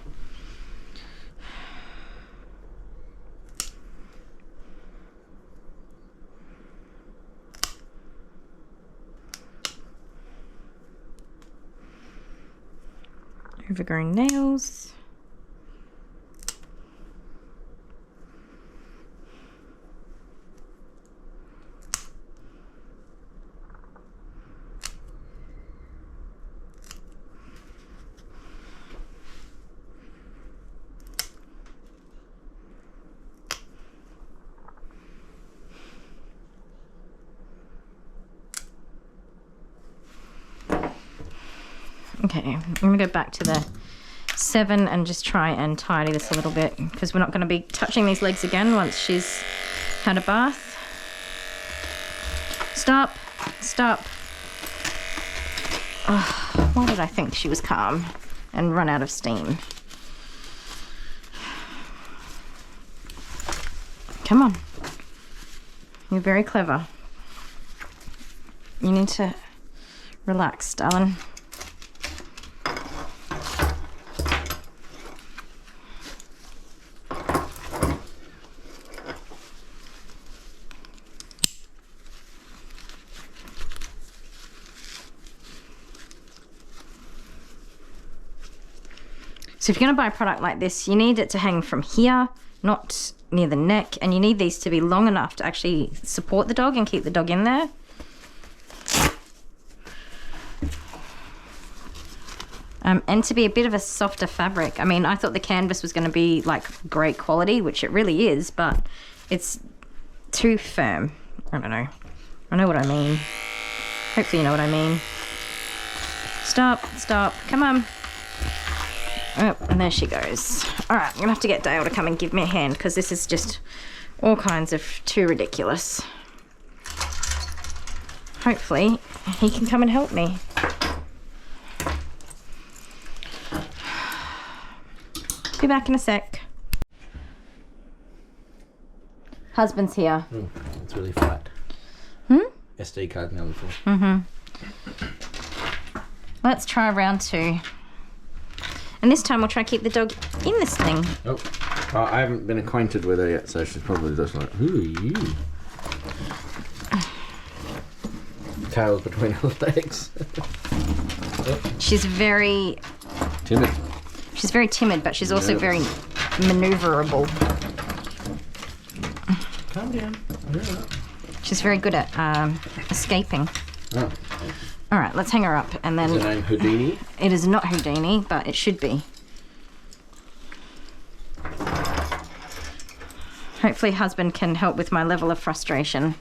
Overgrown nails. Okay, I'm gonna go back to the 7 and just try and tidy this a little bit because we're not gonna be touching these legs again once she's had a bath. Stop, stop. Oh, why did I think she was calm and run out of steam? Come on. You're very clever. You need to relax, darling. So if you're going to buy a product like this, you need it to hang from here, not near the neck, and you need these to be long enough to actually support the dog and keep the dog in there. And to be a bit of a softer fabric. I mean, I thought the canvas was going to be like great quality, which it really is, but it's too firm. I don't know. I know what I mean. Hopefully you know what I mean. Stop, stop, come on. Oh, and there she goes. All right, I'm gonna have to get Dale to come and give me a hand because this is just all kinds of too ridiculous. Hopefully he can come and help me. Be back in a sec. Husband's here. It's really flat. SD card now before. Let's try round 2. And this time we'll try to keep the dog in this thing. Oh, well, I haven't been acquainted with her yet, so she's probably just like, who are you? Tails between her legs. She's very... Timid. She's very timid, but she's also very maneuverable. Calm down. She's very good at escaping. Oh. All right, let's hang her up and then... Is her name Houdini? It is not Houdini, but it should be. Hopefully husband can help with my level of frustration.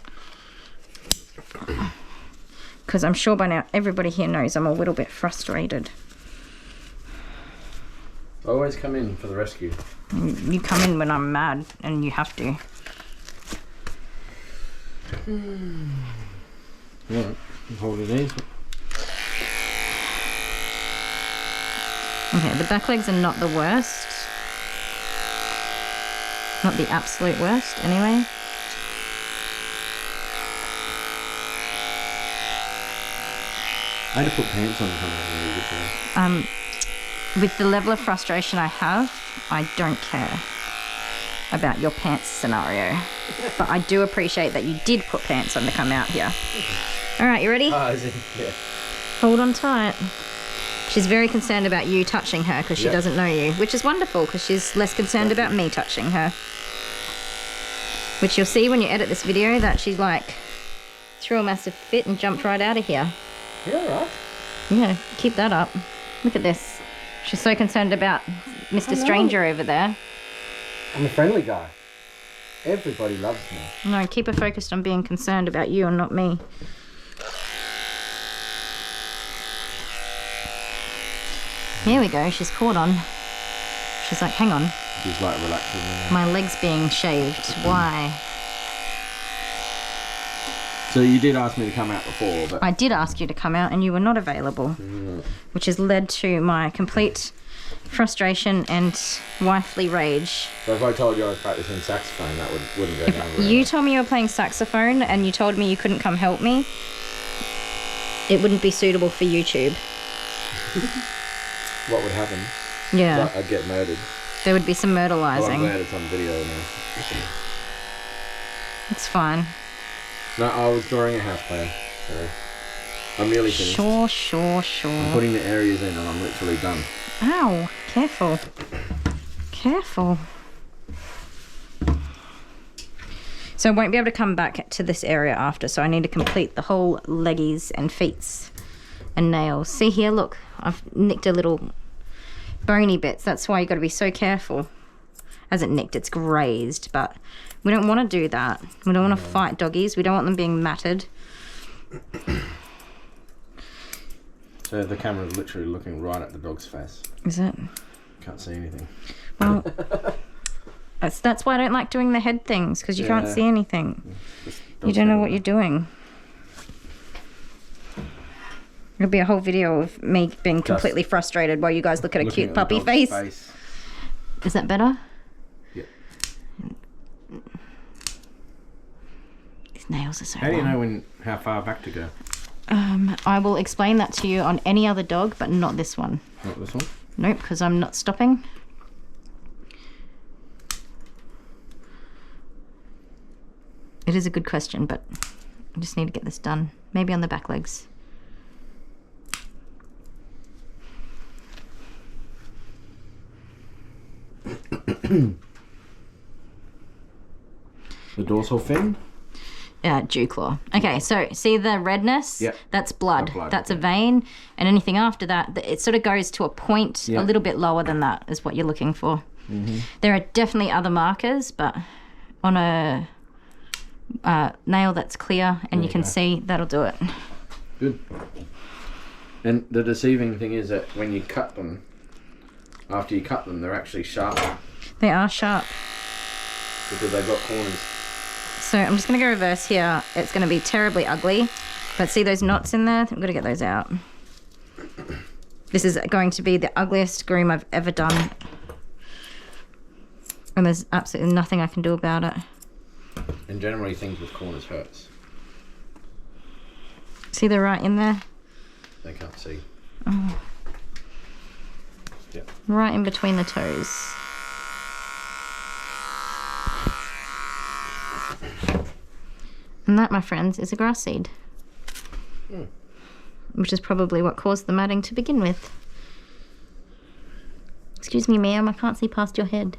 Because I'm sure by now everybody here knows I'm a little bit frustrated. Always come in for the rescue. You come in when I'm mad and you have to. Yeah, hold it easy. Okay, the back legs are not the worst. Not the absolute worst, anyway. I had to put pants on coming With the level of frustration I have, I don't care about your pants scenario. But I do appreciate that you did put pants on to come out here. All right, you ready? Yeah. Hold on tight. She's very concerned about you touching her because she doesn't know you, which is wonderful because she's less concerned about me touching her. Which you'll see when you edit this video that she's like threw a massive fit and jumped right out of here. Yeah, right. Yeah, keep that up. Look at this. She's so concerned about Mr. Stranger over there. I'm a friendly guy. Everybody loves me. No, keep her focused on being concerned about you and not me. Here we go, she's caught on. She's like, hang on. She's like relaxing. My leg's being shaved. Why? So you did ask me to come out before, but... I did ask you to come out and you were not available. Which has led to my complete frustration and wifely rage. So if I told you I was practicing saxophone, that wouldn't go down very You well. told me you were playing saxophone and you told me you couldn't come help me. it wouldn't be suitable for YouTube. What would happen? Yeah. I'd get murdered. There would be some Well, I'm myrtleizing. glad it's on video now. It's fine. No, I was drawing a house plan, so I'm nearly finished. Sure. I'm putting the areas in and I'm literally done. Ow, careful. Careful. So I won't be able to come back to this area after, so I need to complete the whole leggies and feets and nails. See here, look, I've nicked a little bony bits. That's why you got to be so careful. Hasn't nicked, it's grazed, but we don't want to do that. We don't want to fight doggies. We don't want them being matted. So the camera's literally looking right at the dog's face. Is it? Can't see anything. Well, that's why I don't like doing the head things, because you can't see anything. You don't know what you're doing. It'll be a whole video of me being completely frustrated while you guys look at a cute puppy face. Is that better? Yep. These nails are so How do you long. know how far back to go? I will explain that to you on any other dog, but not this one. Not this one? Nope, because I'm not stopping. It is a good question, but I just need to get this done. Maybe on the back legs. The dorsal fin? Dew claw. Okay, so see the redness? Yep. That's blood. Blood, That's a vein. And anything after that, it sort of goes to a point Yep. a little bit lower than that is what you're looking for. Mm-hmm. There are definitely other markers, but on a nail that's clear and you can see, that'll do it. Good. And the deceiving thing is that when you cut them, after you cut them, they're actually sharp They are sharp. because they've got corners. So I'm just going to go reverse here. It's going to be terribly ugly. But see those knots in there? I'm going to get those out. This is going to be the ugliest groom I've ever done. And there's absolutely nothing I can do about it. And generally things with corners hurts. See, they're right in there? They can't see. Oh. Yep. Right in between the toes. And that, my friends, is a grass seed. Which is probably what caused the matting to begin with. Excuse me, ma'am, I can't see past your head.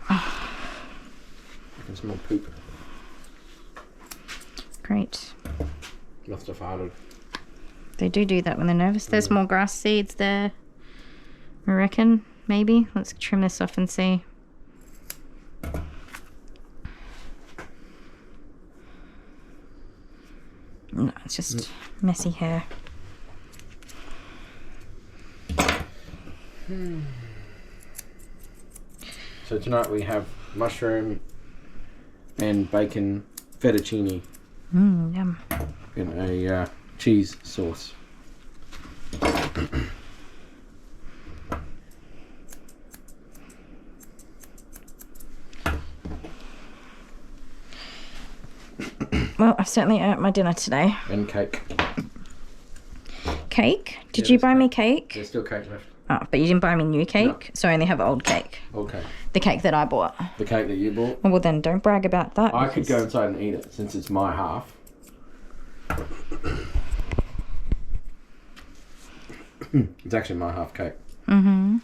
I can smell poop. Great. Must have farted. They do that when they're nervous. There's more grass seeds there, I reckon, maybe. Let's trim this off and see. No, it's just messy hair. So tonight we have mushroom and bacon fettuccine Yum. in a cheese sauce. Well, I've certainly earned my dinner today. And cake. Cake? Did Yeah, you there's buy me cake. cake? There's still cake left. Oh, but you didn't buy me new cake? So I only have old cake. Okay. The cake that I bought. The cake that you bought. Oh, well then, don't brag about that. I could because- go inside and eat it since it's my half. It's actually my half cake. Mm-hmm.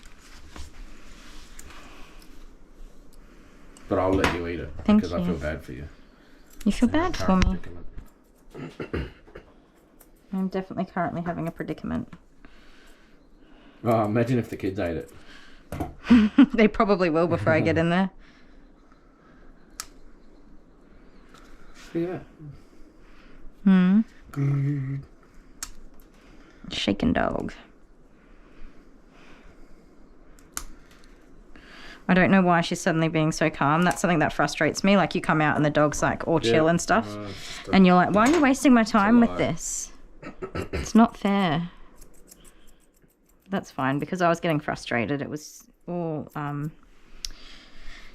But I'll let you eat it Thank because I you. feel bad for you. You feel bad for Current me. predicament. I'm definitely currently having a predicament. Oh, imagine if the kids ate it. They probably will before I get in there. Yeah. Hmm. Shaken dog. I don't know why she's suddenly being so calm. That's something that frustrates me. Like you come out and the dog's like all chill and stuff. And you're like, why are you wasting my time with this? It's not fair. That's fine because I was getting frustrated. It was all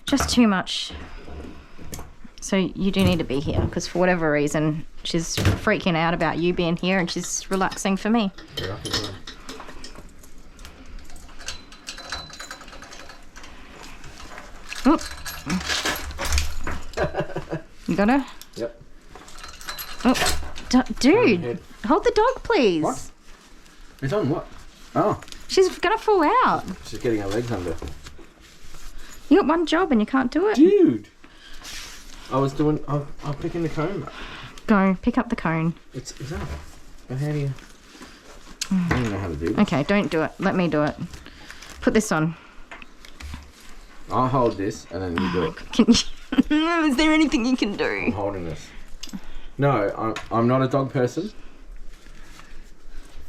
just too much. So you do need to be here because for whatever reason she's freaking out about you being here and she's relaxing for me. Yeah, Oop. You got her? Yep. Oh, dude, hold the dog, please. What? It's on what? Oh. She's gonna fall out. She's getting her legs under. You got one job and you can't do it. Dude. I'm picking the cone up. Go, pick up the cone. Is that? But how do you? I don't even know how to do this. Okay, don't do it. Let me do it. Put this on. I'll hold this and then you do it. Can you, is there anything you can I'm do? holding this. No, I'm not a dog person.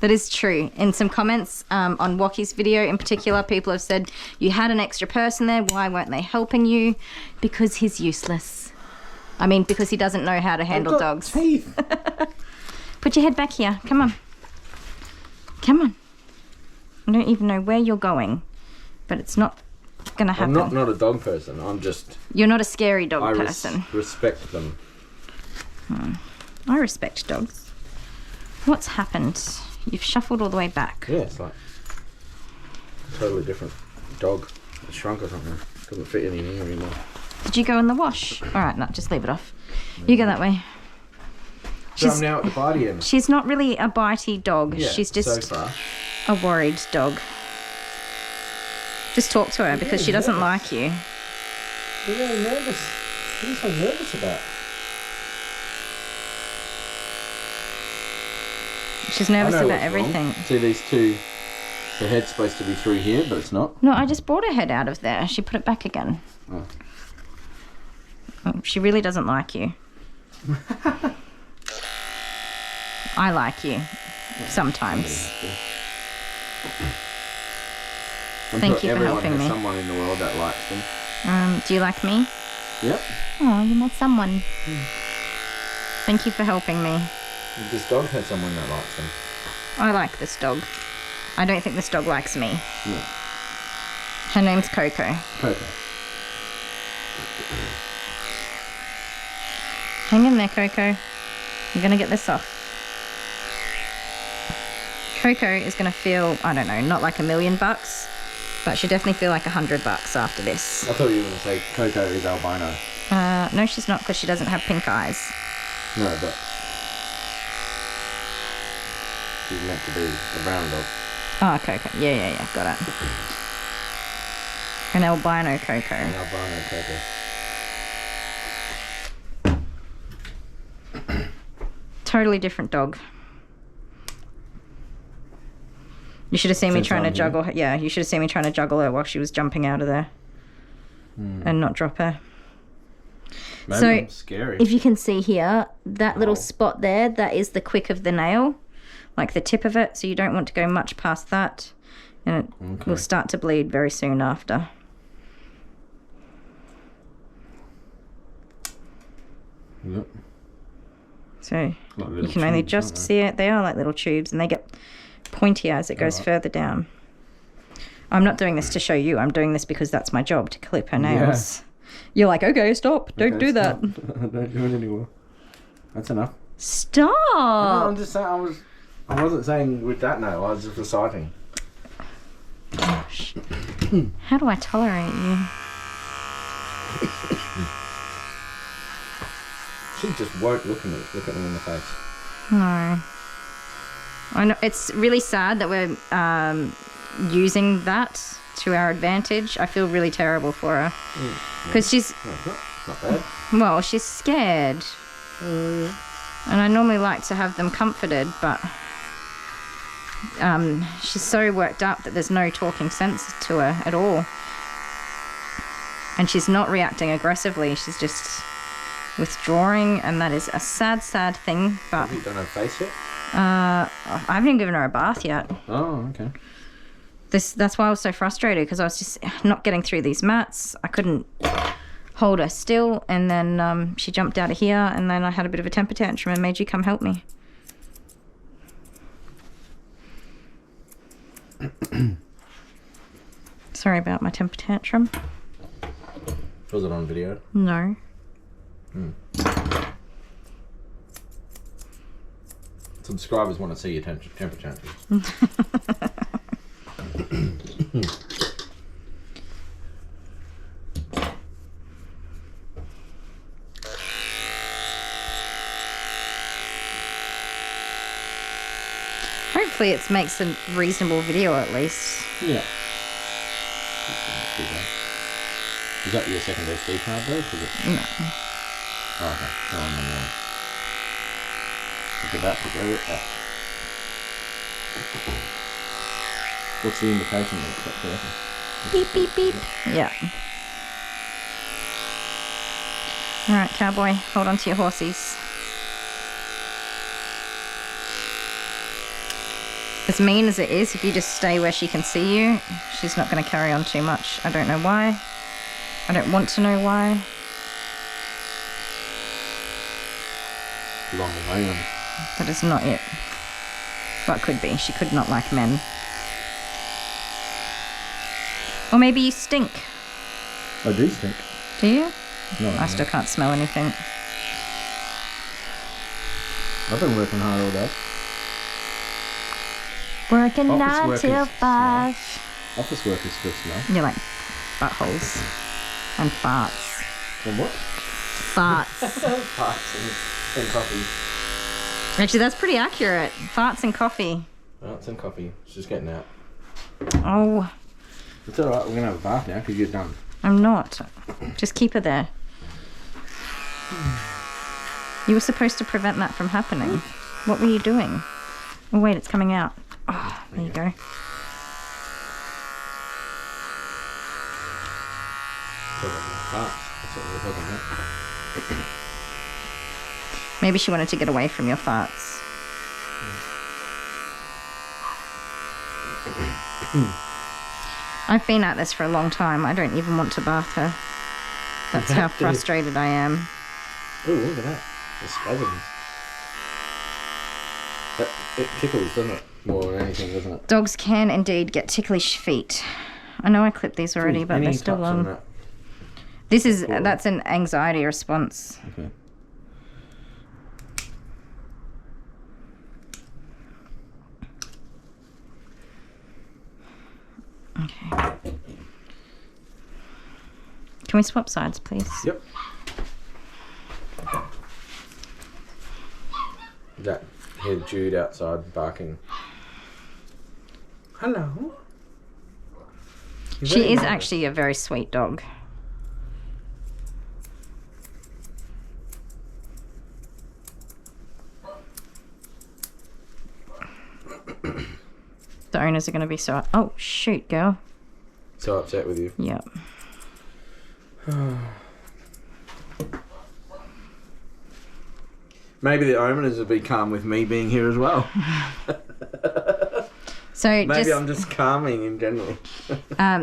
That is true. In some comments on Woki's video in particular, people have said you had an extra person there. Why weren't they helping you? Because he's useless. I mean, because he doesn't know how to handle dogs. Teeth. Put your head back here. Come on. Come on. I don't even know where you're going, but it's not gonna happen. I'm not a dog person. I'm just. You're not a scary dog person. Respect them. I respect dogs. What's happened? You've shuffled all the way back. Yeah, it's like a totally different dog. It's shrunk or something. Doesn't fit in here anymore. Did you go in the wash? All right, no, just leave it off. You go that way. So I'm now at the bitey end. She's not really a bitey dog. Yeah, she's just so far. a worried dog. Just talk to her because she doesn't like you. You're really nervous. What are you so nervous about? She's nervous I know about what's everything. wrong. See these two, the head's supposed to be through here, but it's not. No, I just brought her head out of there. She put it back again. Oh. Oh, she really doesn't like you. I like you. Sometimes. Thank you for helping me. Everyone has someone in the world that likes them. Do you like me? Yep. Oh, you met someone. Thank you for helping me. This dog has someone that likes them. I like this dog. I don't think this dog likes me. No. Her name's Coco. Coco. Hang in there, Coco. I'm gonna get this off. Coco is gonna feel, I don't know, not like $1 million, but she'll definitely feel like $100 after this. I thought you were going to say Coco is albino. No, she's not because she doesn't have pink eyes. No, but she's meant to be a brown dog. Oh, Coco. Yeah, got it. An albino Coco. An albino Coco. Totally different dog. You should have seen me trying to juggle her. Yeah, you should have seen me trying to juggle her while she was jumping out of there. And not drop her. Man, so, scary. if you can see here, that little spot there, that is the quick of the nail. Like the tip of it. So you don't want to go much past that. And it will start to bleed very soon after. Yep. So Like you can only tubes, just aren't see it. They are like little tubes and they get pointier as it goes further down. I'm not doing this to show you. I'm doing this because that's my job, to clip her nails. You're like, okay, stop. Don't do that. Don't do it anymore. That's enough. Stop. No, I'm just saying, I wasn't saying with that nail, I was just reciting. Gosh. How do I tolerate you? She just won't look at me in the face. No. I know it's really sad that we're using that to our advantage. I feel really terrible for her because she's Not bad. well, she's scared, and I normally like to have them comforted, but she's so worked up that there's no talking sense to her at all, and she's not reacting aggressively. She's just withdrawing, and that is a sad thing. But Have you done her face yet? I haven't even given her a bath yet. Oh, okay. That's why I was so frustrated, because I was just not getting through these mats. I couldn't hold her still, and then she jumped out of here, and then I had a bit of a temper tantrum and made you come help me. Sorry about my temper tantrum. Was it on video? No. Subscribers want to see your temper tantrums. Hopefully it makes a reasonable video at least. Yeah. Is that your second SD card though? No. Oh, okay. No, no. Look at that. Look at that. What's the indication that it's stopped working? Beep, beep, beep. Yeah. Alright, cowboy, hold on to your horsies. As mean as it is, if you just stay where she can see you, she's not going to carry on too much. I don't know why. I don't want to know why. Long man. That is not it. Well, it could be. She could not like men. Or maybe you stink. I do stink. Do you? No, I still can't smell anything. I've been working hard all day. Working Office 9 work till is 5. Office work is good smell. You're like buttholes and farts. And what? Farts. Farts and coffee. Actually, that's pretty accurate. Farts and coffee. Farts and coffee. It's just getting out. Oh, It's alright, we're going to have a bath now because you're done. I'm not. Just keep her there. You were supposed to prevent that from happening. What were you doing? Oh, wait, it's coming out. Oh, there you go. That's what we were talking about. Maybe she wanted to get away from your farts. I've been at this for a long time. I don't even want to bath her. That's how frustrated I am. Oh, look at that. The spasms. It tickles, doesn't it? More than anything, doesn't it? Dogs can indeed get ticklish feet. I know I clipped these already, but they're still long. This is, that's an anxiety response. Okay. Okay. Can we swap sides, please? Yep. That hear Jude outside barking. Hello. She is actually a very sweet dog. The owners are going to be so... Oh, shoot, girl. So upset with you. Yep. Maybe the owners will be calm with me being here as well. So Maybe I'm just calming in general.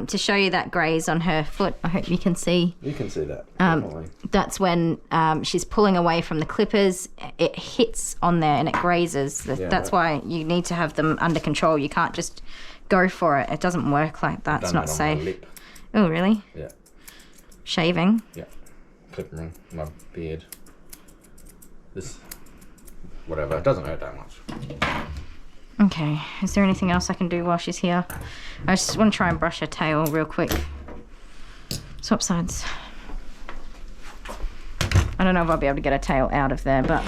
to show you that graze on her foot, I hope you can see. You can see that. Definitely. That's when she's pulling away from the clippers. It hits on there and it grazes. That's why you need to have them under control. You can't just go for it. It doesn't work like that. It's not Done that on my safe. lip. Oh, really? Yeah. Shaving? Yeah. Clipping my beard. This. Whatever. It doesn't hurt that much. Okay. Is there anything else I can do while she's here? I just want to try and brush her tail real quick. Swap sides. I don't know if I'll be able to get her tail out of there, but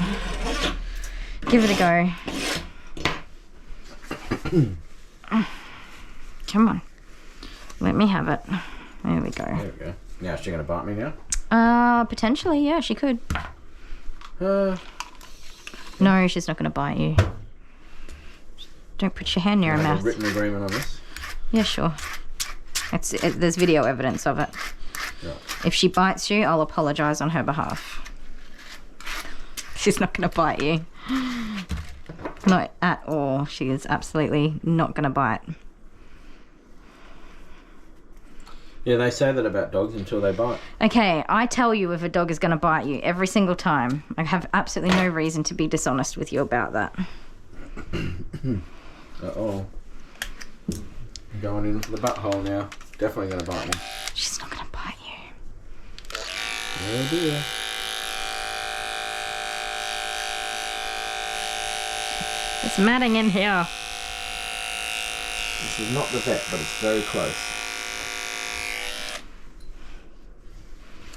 give it a go. Come on. Let me have it. There we go. There we go. Now is she going to bite me now? Potentially, yeah, she could. No, she's not going to bite you. Don't put your hand near her mouth. Written agreement on this? Yeah, sure. There's video evidence of it. Yeah. If she bites you, I'll apologise on her behalf. She's not going to bite you. Not at all. She is absolutely not going to bite. Yeah, they say that about dogs until they bite. Okay, I tell you if a dog is going to bite you every single time. I have absolutely no reason to be dishonest with you about that. Uh-oh. Going in for the butthole now. Definitely going to bite me. She's not going to bite you. Oh dear. matting in here. This is not the vet, but it's very close.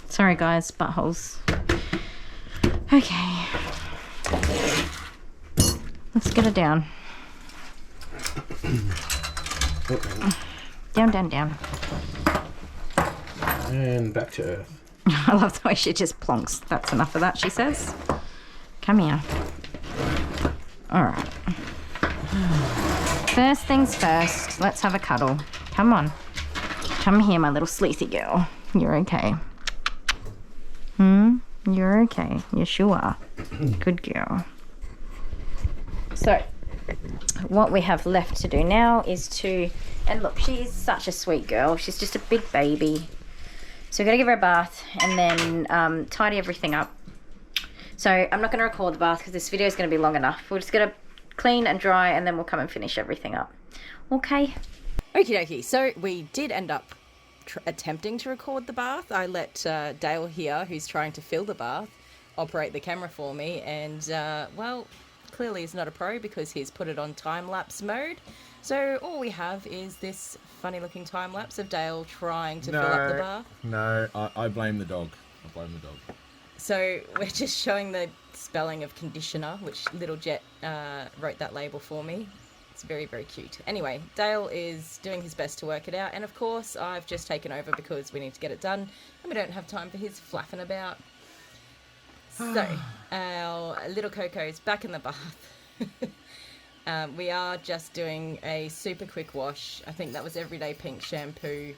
Sorry guys, buttholes. Okay. Let's get it down. Okay. Down. And back to earth. I love the way she just plonks. That's enough of that, she says. Come here. Alright. First things first, let's have a cuddle. Come on. Come here, my little sleazy girl. You're okay. You're okay. Yes, you are. Good girl. So, what we have left to do now is to... And look, she is such a sweet girl. She's just a big baby. So we're going to give her a bath and then tidy everything up. So I'm not going to record the bath because this video is going to be long enough. We're just going to clean and dry and then we'll come and finish everything up. Okay. Okie dokie. So we did end up attempting to record the bath. I let Dale here, who's trying to fill the bath, operate the camera for me. And, well, clearly he's not a pro because he's put it on time-lapse mode. So all we have is this funny-looking time-lapse of Dale trying to fill up the bath. No, I blame the dog. So we're just showing the spelling of conditioner, which Little Jet wrote that label for me. It's very, very cute. Anyway, Dale is doing his best to work it out. And of course, I've just taken over because we need to get it done. And we don't have time for his flapping about. So, our little Coco is back in the bath. We are just doing a super quick wash. I think that was Everyday Pink shampoo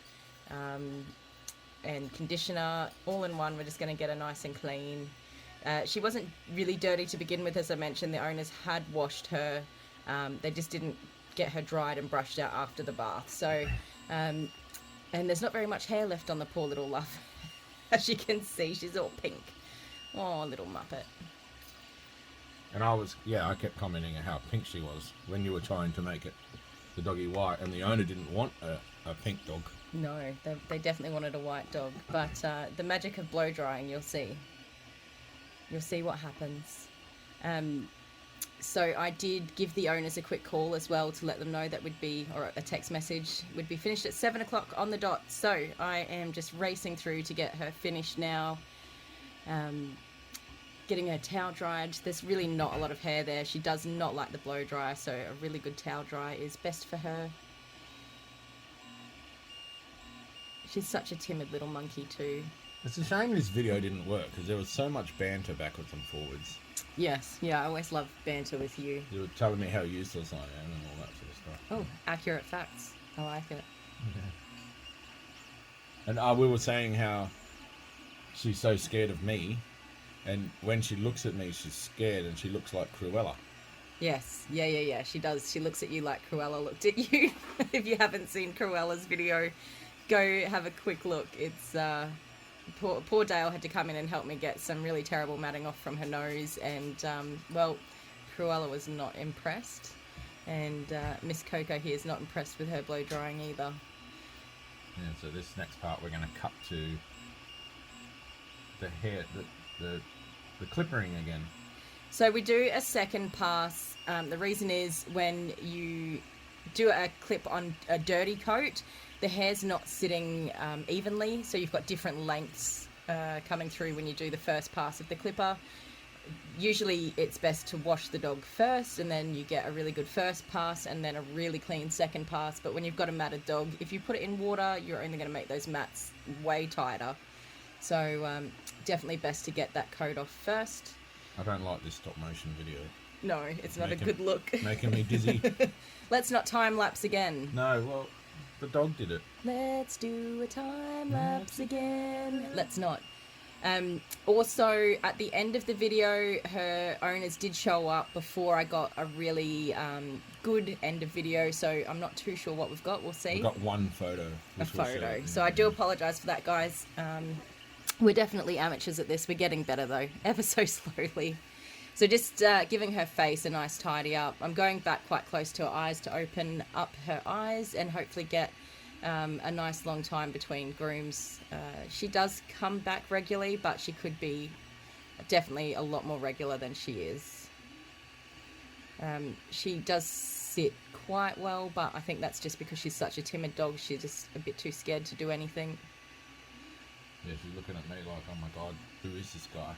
and conditioner all in one. We're just going to get her nice and clean. She wasn't really dirty to begin with, as I mentioned. The owners had washed her. They just didn't get her dried and brushed out after the bath. So, and there's not very much hair left on the poor little love. As you can see, she's all pink. Oh, little muppet. And I kept commenting on how pink she was when you were trying to make it the doggy white, and the owner didn't want a pink dog. No, they definitely wanted a white dog. But the magic of blow drying, you'll see. You'll see what happens. So I did give the owners a quick call as well to let them know that or a text message, would be finished at 7 o'clock on the dot. So I am just racing through to get her finished now. Getting her towel dried. There's really not a lot of hair there. She does not like the blow dryer, so a really good towel dry is best for her. She's such a timid little monkey too. It's a shame this video didn't work because there was so much banter backwards and forwards. Yes, yeah, I always love banter with you. You were telling me how useless I am and all that sort of stuff. Oh, accurate facts. I like it. Yeah. And we were saying how she's so scared of me, and when she looks at me, she's scared and she looks like Cruella. Yes, yeah. She does. She looks at you like Cruella looked at you. If you haven't seen Cruella's video, go have a quick look. It's poor Dale had to come in and help me get some really terrible matting off from her nose, and well, Cruella was not impressed, and Miss Coco here is not impressed with her blow drying either. Yeah, so this next part we're going to cut to the hair, the clippering again. So we do a second pass. The reason is when you do a clip on a dirty coat, the hair's not sitting evenly, so you've got different lengths coming through when you do the first pass of the clipper. Usually it's best to wash the dog first, and then you get a really good first pass and then a really clean second pass. But when you've got a matted dog, if you put it in water, you're only going to make those mats way tighter. So definitely best to get that coat off first. I don't like this stop motion video. No, it's not a good look. Making me dizzy. Let's not time lapse again. No, well, the dog did it. Let's do a time lapse again. Let's not. Also, at the end of the video, her owners did show up before I got a really good end of video, so I'm not too sure what we've got. We'll see. We've got one photo. A photo. So I do apologise for that, guys. We're definitely amateurs at this. We're getting better, though, ever so slowly. So just giving her face a nice tidy up. I'm going back quite close to her eyes to open up her eyes and hopefully get a nice long time between grooms. She does come back regularly, but she could be definitely a lot more regular than she is. She does sit quite well, but I think that's just because she's such a timid dog. She's just a bit too scared to do anything. Yeah, she's looking at me like, oh my god, who is this guy?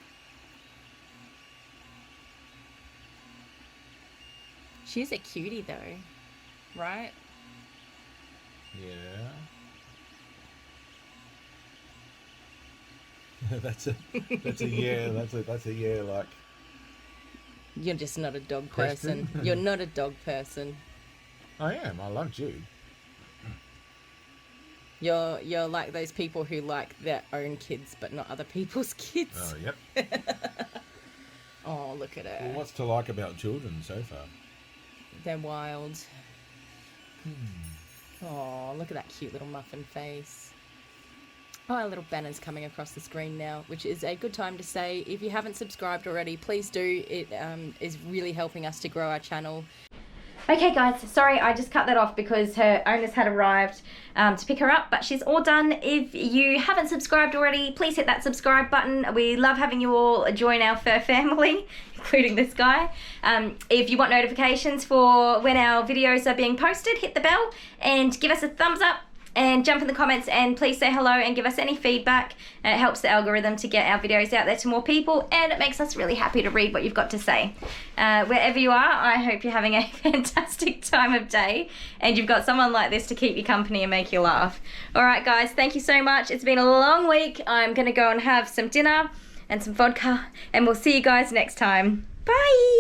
She's a cutie though, right? Yeah. that's a yeah. That's a yeah. Like, You're just not a dog Question? person. You're not a dog person. I am. I love Jude. You're like those people who like their own kids but not other people's kids. Oh, yep. Oh, look at her. Well, what's to like about children so far? They're wild. Oh, look at that cute little muffin face. Oh, our little banner's coming across the screen now, which is a good time to say, if you haven't subscribed already, please do. It is really helping us to grow our channel. Okay guys, sorry I just cut that off because her owners had arrived to pick her up, but she's all done. If you haven't subscribed already, please hit that subscribe button. We love having you all join our fur family, including this guy. If you want notifications for when our videos are being posted, hit the bell and give us a thumbs up. And jump in the comments and please say hello and give us any feedback. It helps the algorithm to get our videos out there to more people, and it makes us really happy to read what you've got to say. Wherever you are, I hope you're having a fantastic time of day and you've got someone like this to keep you company and make you laugh. Alright guys, thank you so much. It's been a long week. I'm going to go and have some dinner and some vodka, and we'll see you guys next time. Bye!